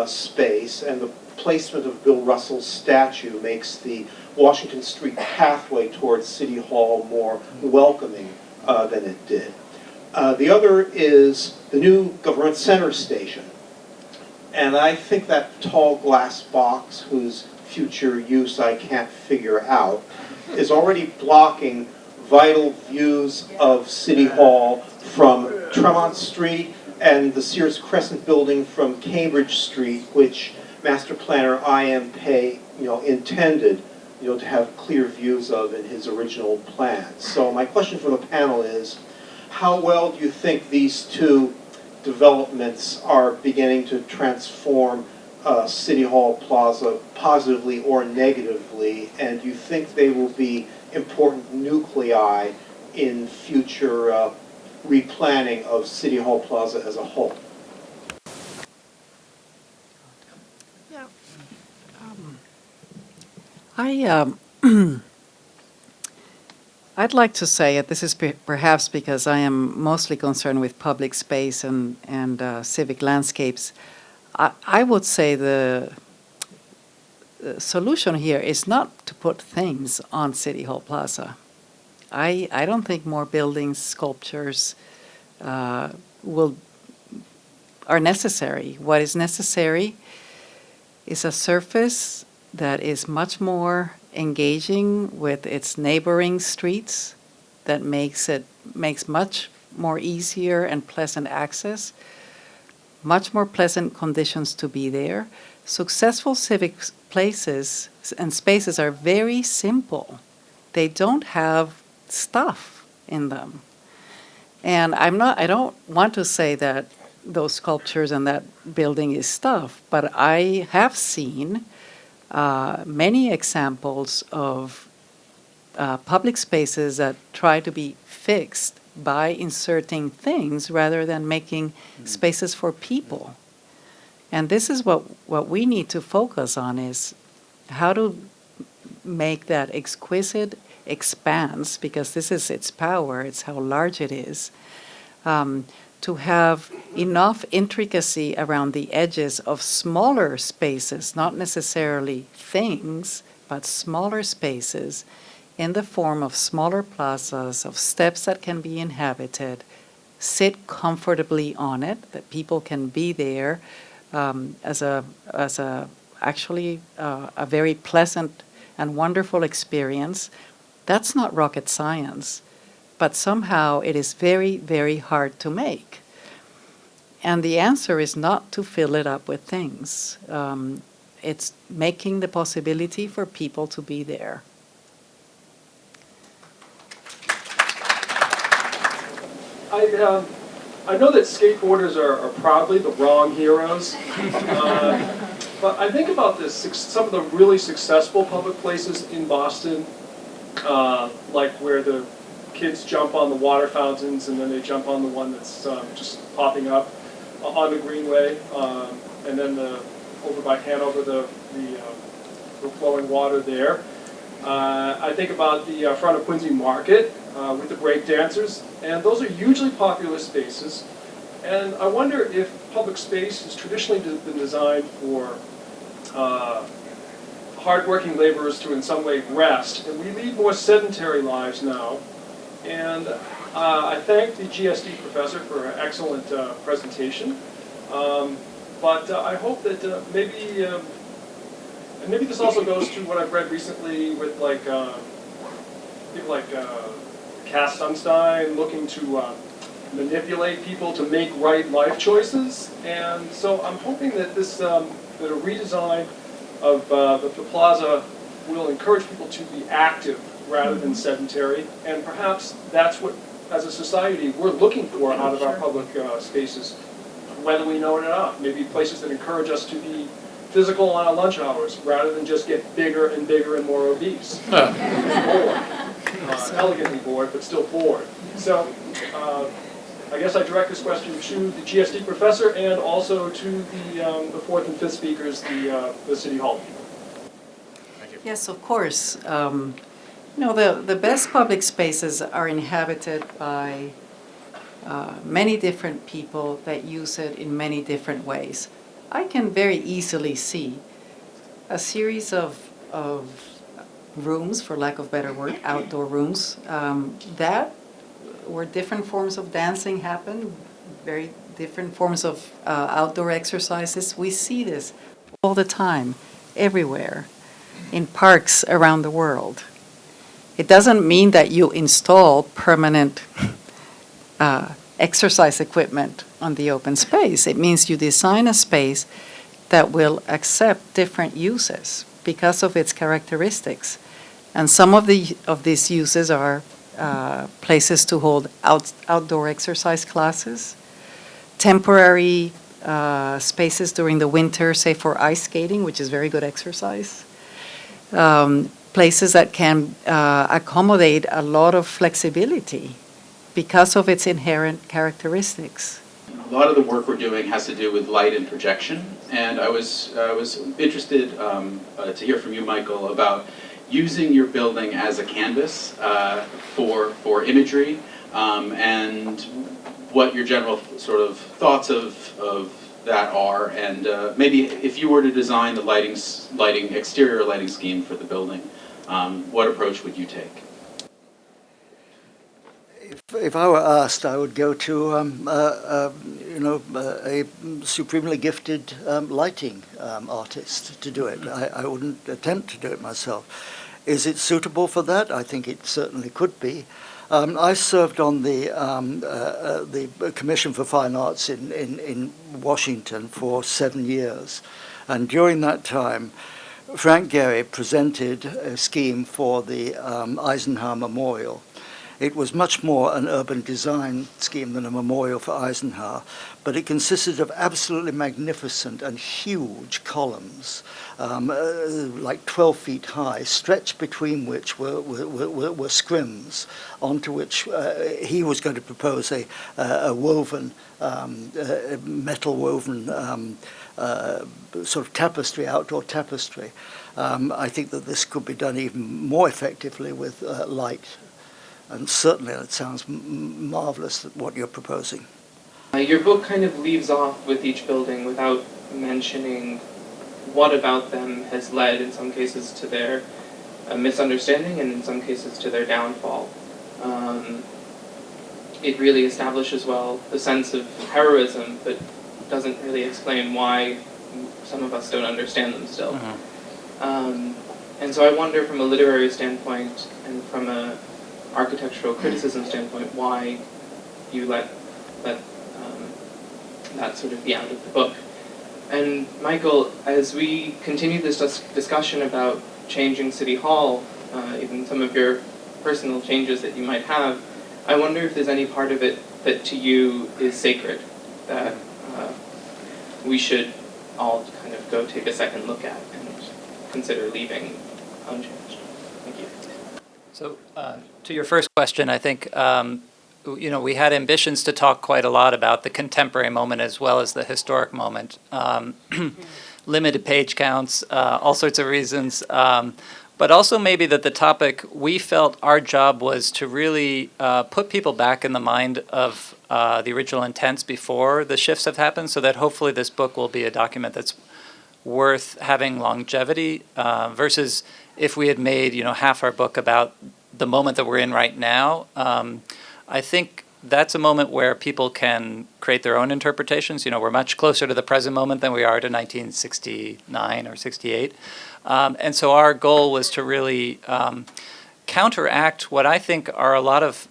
space, and the placement of Bill Russell's statue makes the Washington Street pathway towards City Hall more welcoming than it did. The other is the new Government Center station. And I think that tall glass box, whose future use I can't figure out, is already blocking vital views of City Hall from Tremont Street and the Sears Crescent building from Cambridge Street, which Master Planner I.M. Pei, intended, to have clear views of in his original plans. So my question for the panel is, how well do you think these two developments are beginning to transform City Hall Plaza positively or negatively, and do you think they will be important nuclei in future replanning of City Hall Plaza as a whole? Yeah. I'd like to say it. This is perhaps because I am mostly concerned with public space and civic landscapes. I would say the solution here is not to put things on City Hall Plaza. I don't think more buildings, sculptures are necessary. What is necessary is a surface that is much more engaging with its neighboring streets, that makes much more easier and pleasant access, much more pleasant conditions to be there. Successful civic places and spaces are very simple. They don't have stuff in them. And I don't want to say that those sculptures and that building is stuff, but I have seen many examples of public spaces that try to be fixed by inserting things rather than making spaces for people. And this is what we need to focus on, is how to make that exquisite expanse, because this is its power, it's how large it is, to have enough intricacy around the edges of smaller spaces, not necessarily things, but smaller spaces in the form of smaller plazas, of steps that can be inhabited, sit comfortably on it, that people can be there as a actually a very pleasant and wonderful experience. That's not rocket science, but somehow it is very, very hard to make. And the answer is not to fill it up with things. It's making the possibility for people to be there. I know that skateboarders are probably the wrong heroes, but I think about this, some of the really successful public places in Boston, like where the kids jump on the water fountains and then they jump on the one that's just popping up on the Greenway, and then over by Hanover, the flowing water there. I think about the front of Quincy Market with the break dancers, and those are hugely popular spaces. And I wonder if public space has traditionally been designed for hardworking laborers to in some way rest, and we lead more sedentary lives now. And I thank the GSD professor for an excellent presentation, but I hope that maybe and maybe this also goes to what I've read recently with like people like Cass Sunstein looking to manipulate people to make right life choices. And so I'm hoping that this that a redesign of the plaza will encourage people to be active rather than sedentary, and perhaps that's what, as a society, we're looking for out of our public spaces, whether we know it or not. Maybe places that encourage us to be physical on our lunch hours, rather than just get bigger and bigger and more obese. Bored. Elegantly bored, but still bored. So I guess I direct this question to the GSD professor and also to the fourth and fifth speakers, the City Hall people. Thank you. Yes, of course. The best public spaces are inhabited by many different people that use it in many different ways. I can very easily see a series of rooms, for lack of better word, outdoor rooms, that where different forms of dancing happen, very different forms of outdoor exercises. We see this all the time, everywhere, in parks around the world. It doesn't mean that you install permanent exercise equipment on the open space. It means you design a space that will accept different uses because of its characteristics. And some of these uses are places to hold outdoor exercise classes, temporary spaces during the winter, say for ice skating, which is very good exercise, places that can accommodate a lot of flexibility because of its inherent characteristics. A lot of the work we're doing has to do with light and projection, and I was interested to hear from you, Michael, about using your building as a canvas for imagery, and what your general sort of thoughts of that are, and maybe if you were to design the exterior lighting scheme for the building, what approach would you take? If I were asked, I would go to a supremely gifted lighting artist to do it. I wouldn't attempt to do it myself. Is it suitable for that? I think it certainly could be. I served on the Commission for Fine Arts in Washington for 7 years, and during that time, Frank Gehry presented a scheme for the Eisenhower Memorial. It was much more an urban design scheme than a memorial for Eisenhower, but it consisted of absolutely magnificent and huge columns, like 12 feet high, stretched between which were scrims, onto which he was going to propose a woven, metal woven sort of tapestry, outdoor tapestry. I think that this could be done even more effectively with light. And certainly it sounds marvelous what you're proposing. Your book kind of leaves off with each building without mentioning what about them has led, in some cases, to their misunderstanding and in some cases to their downfall. It really establishes, well, the sense of heroism, but doesn't really explain why some of us don't understand them still. And so I wonder, from a literary standpoint and from a architectural criticism standpoint, why you let that sort of be out of the book. And Michael, as we continue this discussion about changing City Hall, even some of your personal changes that you might have, I wonder if there's any part of it that to you is sacred, that we should all kind of go take a second look at and consider leaving unchanged. Thank you. So to your first question, I think we had ambitions to talk quite a lot about the contemporary moment as well as the historic moment. Limited page counts, all sorts of reasons, but also maybe that the topic, we felt our job was to really put people back in the mind of the original intents before the shifts have happened, so that hopefully this book will be a document that's worth having longevity, versus if we had made half our book about the moment that we're in right now. I think that's a moment where people can create their own interpretations. We're much closer to the present moment than we are to 1969 or 68. And so our goal was to really counteract what I think are a lot of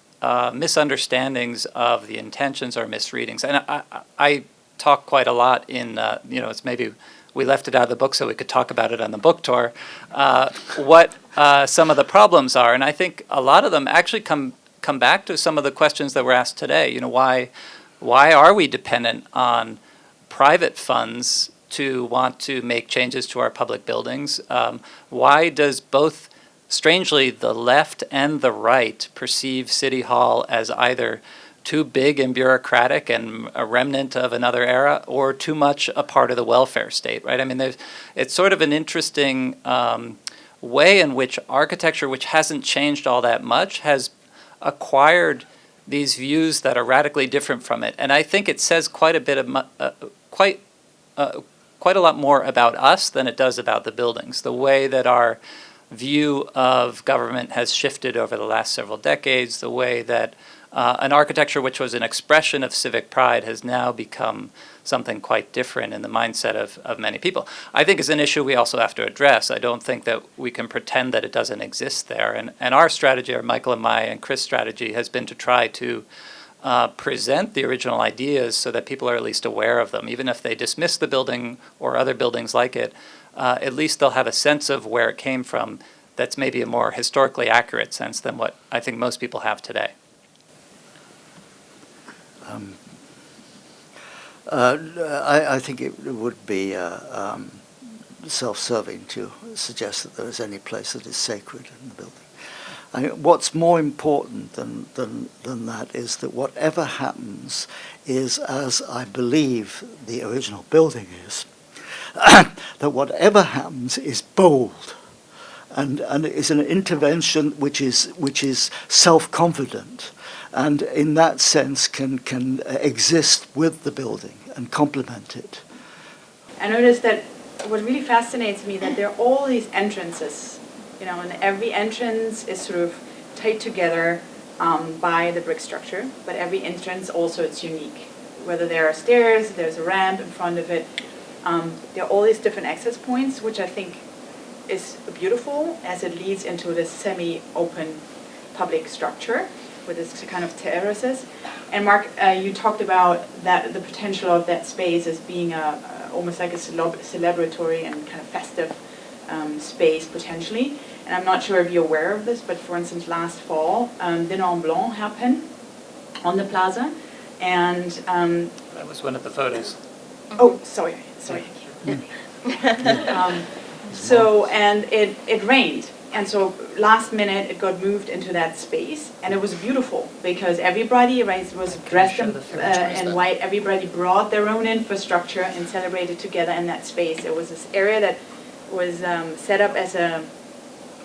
misunderstandings of the intentions or misreadings. And I talk quite a lot in, it's maybe we left it out of the book so we could talk about it on the book tour, what some of the problems are. And I think a lot of them actually come back to some of the questions that were asked today. Why are we dependent on private funds to want to make changes to our public buildings? Why does both, strangely, the left and the right perceive City Hall as either too big and bureaucratic and a remnant of another era, or too much a part of the welfare state, right? I mean, it's sort of an interesting way in which architecture, which hasn't changed all that much, has acquired these views that are radically different from it. And I think it says quite a bit of quite a lot more about us than it does about the buildings. The way that our view of government has shifted over the last several decades, the way that an architecture which was an expression of civic pride has now become something quite different in the mindset of many people. I think is an issue we also have to address. I don't think that we can pretend that it doesn't exist there. And our strategy, or Michael and my and Chris' strategy, has been to try to present the original ideas so that people are at least aware of them. Even if they dismiss the building or other buildings like it, at least they'll have a sense of where it came from that's maybe a more historically accurate sense than what I think most people have today. I think it would be self-serving to suggest that there is any place that is sacred in the building. I mean, what's more important than that is that whatever happens is, as I believe the original building is, that whatever happens is bold, and is an intervention which is self-confident, and in that sense can exist with the building and complement it. I noticed that what really fascinates me that there are all these entrances, and every entrance is sort of tied together by the brick structure, but every entrance also it's unique. Whether there are stairs, there's a ramp in front of it, there are all these different access points, which I think is beautiful as it leads into this semi-open public structure with this kind of terraces. And Mark, you talked about that the potential of that space as being almost like a celebratory and kind of festive space potentially. And I'm not sure if you're aware of this, but for instance, last fall, Dinner en Blanc happened on the plaza. And That was one of the photos. oh, sorry. And it rained. And so last minute it got moved into that space, and it was beautiful because everybody was dressed in white. Everybody brought their own infrastructure and celebrated together in that space. It was this area that was set up as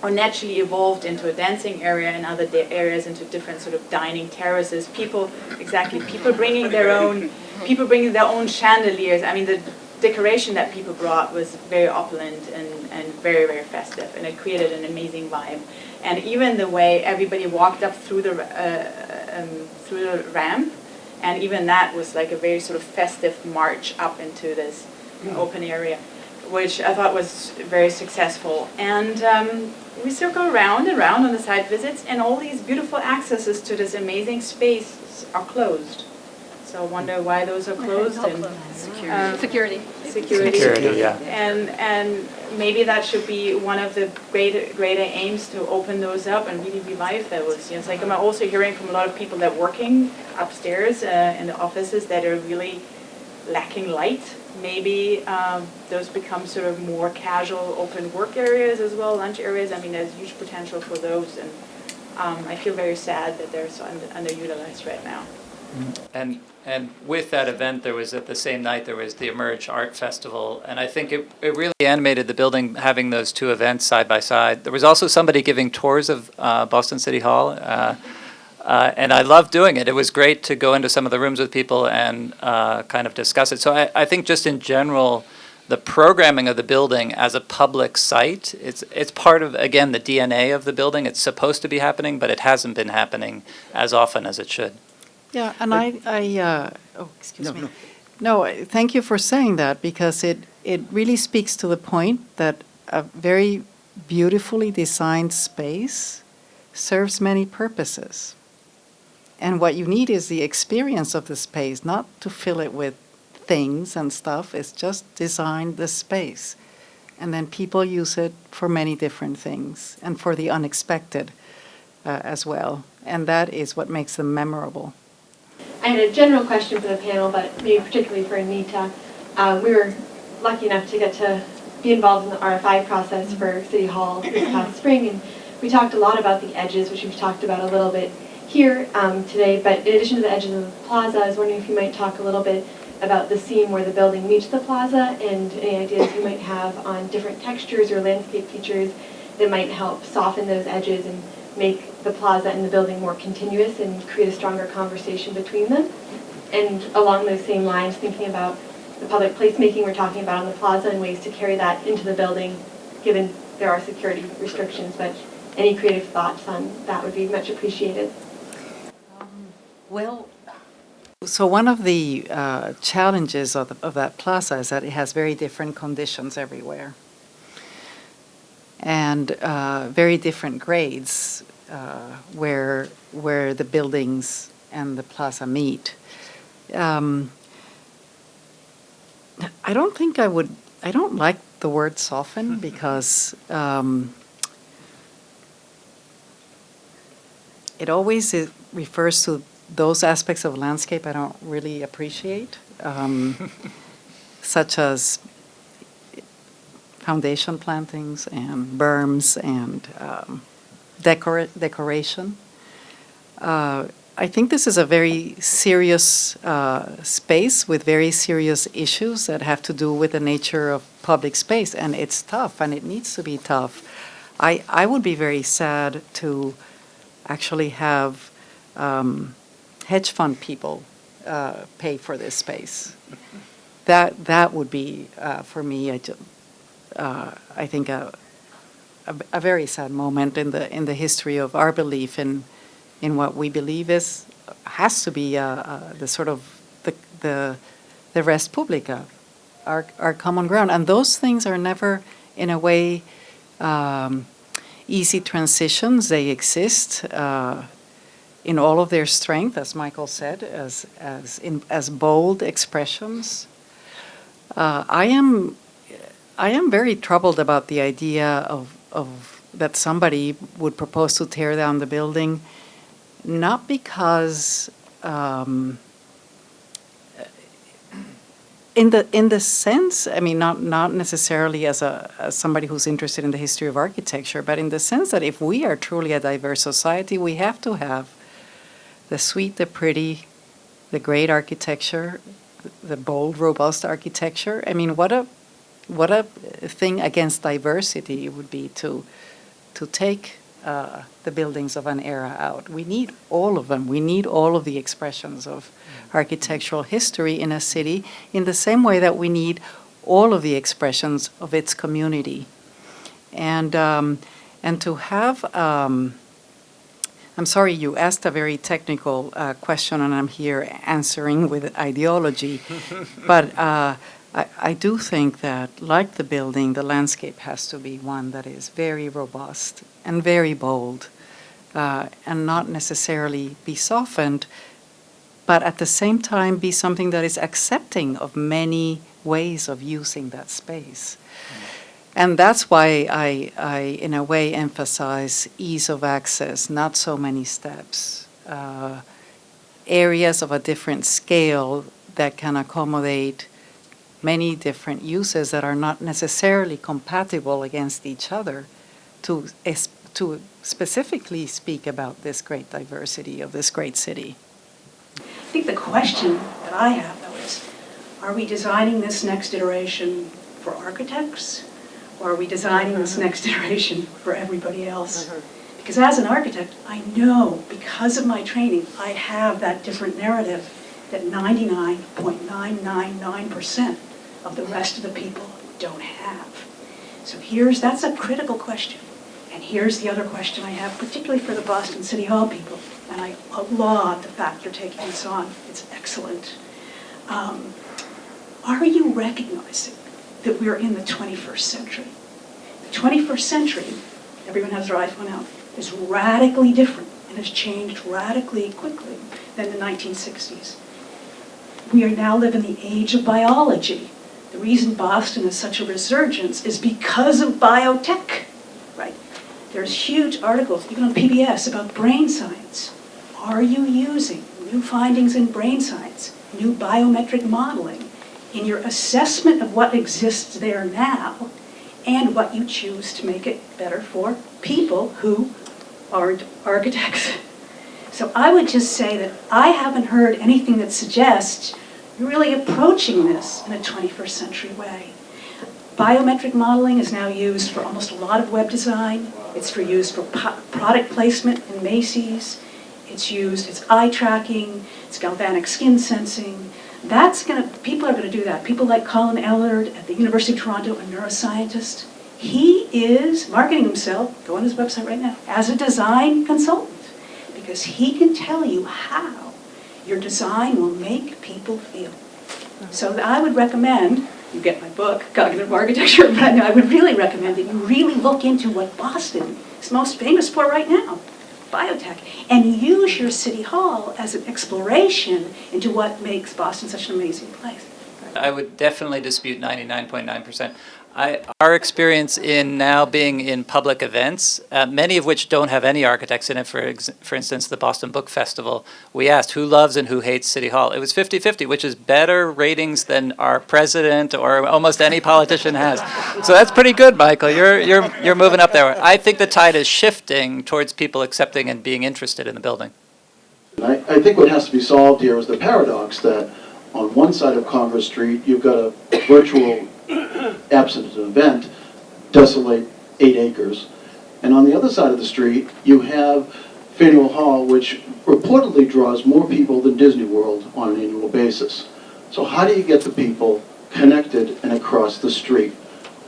or naturally evolved into a dancing area, and other areas into different sort of dining terraces. People bringing their own chandeliers. I mean, the decoration that people brought was very opulent and very, very festive, and it created an amazing vibe. And even the way everybody walked up through the ramp, and even that was like a very sort of festive march up into this open area, which I thought was very successful. And we circle around and around on the site visits, and all these beautiful accesses to this amazing space are closed. So I wonder why those are closed. And Security. Security, yeah. And maybe that should be one of the greater aims, to open those up and really revive those. It's like I'm also hearing from a lot of people that are working upstairs in the offices that are really lacking light. Maybe those become sort of more casual open work areas as well, lunch areas. I mean, there's huge potential for those, and I feel very sad that they're so underutilized right now. And with that event, there was, at the same night, there was the Emerge Art Festival, and I think it really animated the building, having those two events side by side. There was also somebody giving tours of Boston City Hall, and I loved doing it. It was great to go into some of the rooms with people and kind of discuss it. So I think just in general, the programming of the building as a public site, it's part of, again, the DNA of the building. It's supposed to be happening, but it hasn't been happening as often as it should. Yeah, and excuse me. No, thank you for saying that, because it really speaks to the point that a very beautifully designed space serves many purposes. And what you need is the experience of the space, not to fill it with things and stuff. It's just design the space. And then people use it for many different things, and for the unexpected as well. And that is what makes them memorable. I had a general question for the panel, but maybe particularly for Anita. We were lucky enough to get to be involved in the RFI process for City Hall this past spring, and we talked a lot about the edges, which we've talked about a little bit here today. But in addition to the edges of the plaza, I was wondering if you might talk a little bit about the seam where the building meets the plaza, and any ideas you might have on different textures or landscape features that might help soften those edges and make the plaza and the building more continuous and create a stronger conversation between them. And along those same lines, thinking about the public placemaking we're talking about on the plaza and ways to carry that into the building, given there are security restrictions, but any creative thoughts on that would be much appreciated. So one of the challenges of that plaza is that it has very different conditions everywhere, and very different grades where the buildings and the plaza meet. I don't like the word soften, because it always refers to those aspects of landscape I don't really appreciate, such as foundation plantings and berms and decoration. I think this is a very serious space with very serious issues that have to do with the nature of public space, and it's tough, and it needs to be tough. I would be very sad to actually have hedge fund people pay for this space. That would be, for me, I think a very sad moment in the history of our belief in what we believe has to be the sort of the res publica, our common ground. And those things are never, in a way, easy transitions. They exist in all of their strength, as Michael said, as bold expressions. I I am very troubled about the idea of that somebody would propose to tear down the building, not because in the sense, I mean, not necessarily as somebody who's interested in the history of architecture, but in the sense that if we are truly a diverse society, we have to have the sweet, the pretty, the great architecture, the bold, robust architecture. I mean, what a thing against diversity it would be to take the buildings of an era out. We need all of them. We need all of the expressions of architectural history in a city in the same way that we need all of the expressions of its community. And to have, I'm sorry, you asked a very technical question, and I'm here answering with ideology, but I do think that, like the building, the landscape has to be one that is very robust and very bold, and not necessarily be softened, but at the same time be something that is accepting of many ways of using that space. And that's why I in a way, emphasize ease of access, not so many steps, areas of a different scale that can accommodate many different uses that are not necessarily compatible against each other, to specifically speak about this great diversity of this great city. I think the question that I have, though, is, are we designing this next iteration for architects, or are we designing this next iteration for everybody else? Because as an architect, I know, because of my training, I have that different narrative that 99.999% of the rest of the people don't have. So that's a critical question. And here's the other question I have, particularly for the Boston City Hall people, and I applaud the fact you're taking this on. It's excellent. Are you recognizing that we're in the 21st century? The 21st century, everyone has their iPhone out, is radically different and has changed radically quickly than the 1960s. We are now living the age of biology. The reason Boston is such a resurgence is because of biotech, right? There's huge articles, even on PBS, about brain science. Are you using new findings in brain science, new biometric modeling, in your assessment of what exists there now, and what you choose to make it better for people who aren't architects? So I would just say that I haven't heard anything that suggests you're really approaching this in a 21st century way. Biometric modeling is now used for almost a lot of web design. It's used for product placement in Macy's. It's eye tracking, it's galvanic skin sensing. People are gonna do that. People like Colin Ellard at the University of Toronto, a neuroscientist. He is marketing himself, go on his website right now, as a design consultant, because he can tell you how your design will make people feel. So I would recommend, you get my book, Cognitive Architecture, but I would really recommend that you really look into what Boston is most famous for right now, biotech, and use your city hall as an exploration into what makes Boston such an amazing place. I would definitely dispute 99.9%. Our experience in now being in public events, many of which don't have any architects in it, for instance, the Boston Book Festival, we asked who loves and who hates City Hall. It was 50-50, which is better ratings than our president or almost any politician has. So that's pretty good, Michael. You're moving up there. I think the tide is shifting towards people accepting and being interested in the building. I think what has to be solved here is the paradox that on one side of Congress Street, you've got a virtual, absent an event, desolate 8 acres. And on the other side of the street, you have Faneuil Hall, which reportedly draws more people than Disney World on an annual basis. So how do you get the people connected and across the street?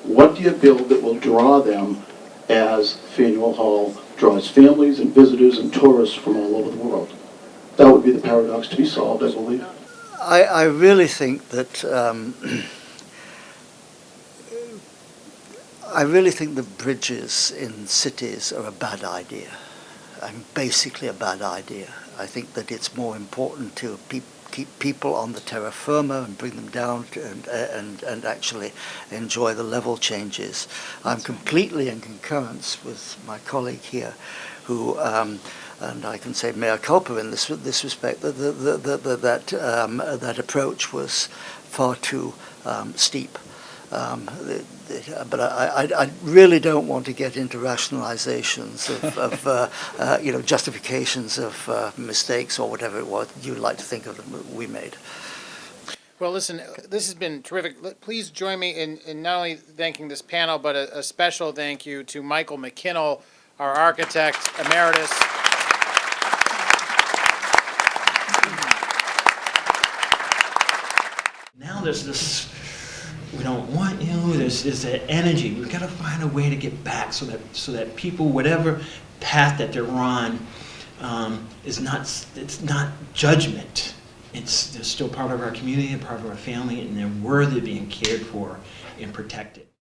What do you build that will draw them as Faneuil Hall draws families and visitors and tourists from all over the world? That would be the paradox to be solved, I believe. I really think that the bridges in cities are a bad idea. Basically a bad idea. I think that it's more important to keep people on the terra firma and bring them down and actually enjoy the level changes. I'm completely in concurrence with my colleague here, who, and I can say mea culpa in this respect, that approach was far too steep. But I really don't want to get into rationalizations of justifications of mistakes or whatever it was you'd like to think of that we made. Well, listen, this has been terrific. Please join me in not only thanking this panel, but a special thank you to Michael McKinnell, our architect emeritus. Now there's this, we don't want you, there's that energy. We've got to find a way to get back so that people, whatever path that they're on, it's not judgment. They're still part of our community and part of our family, and they're worthy of being cared for and protected.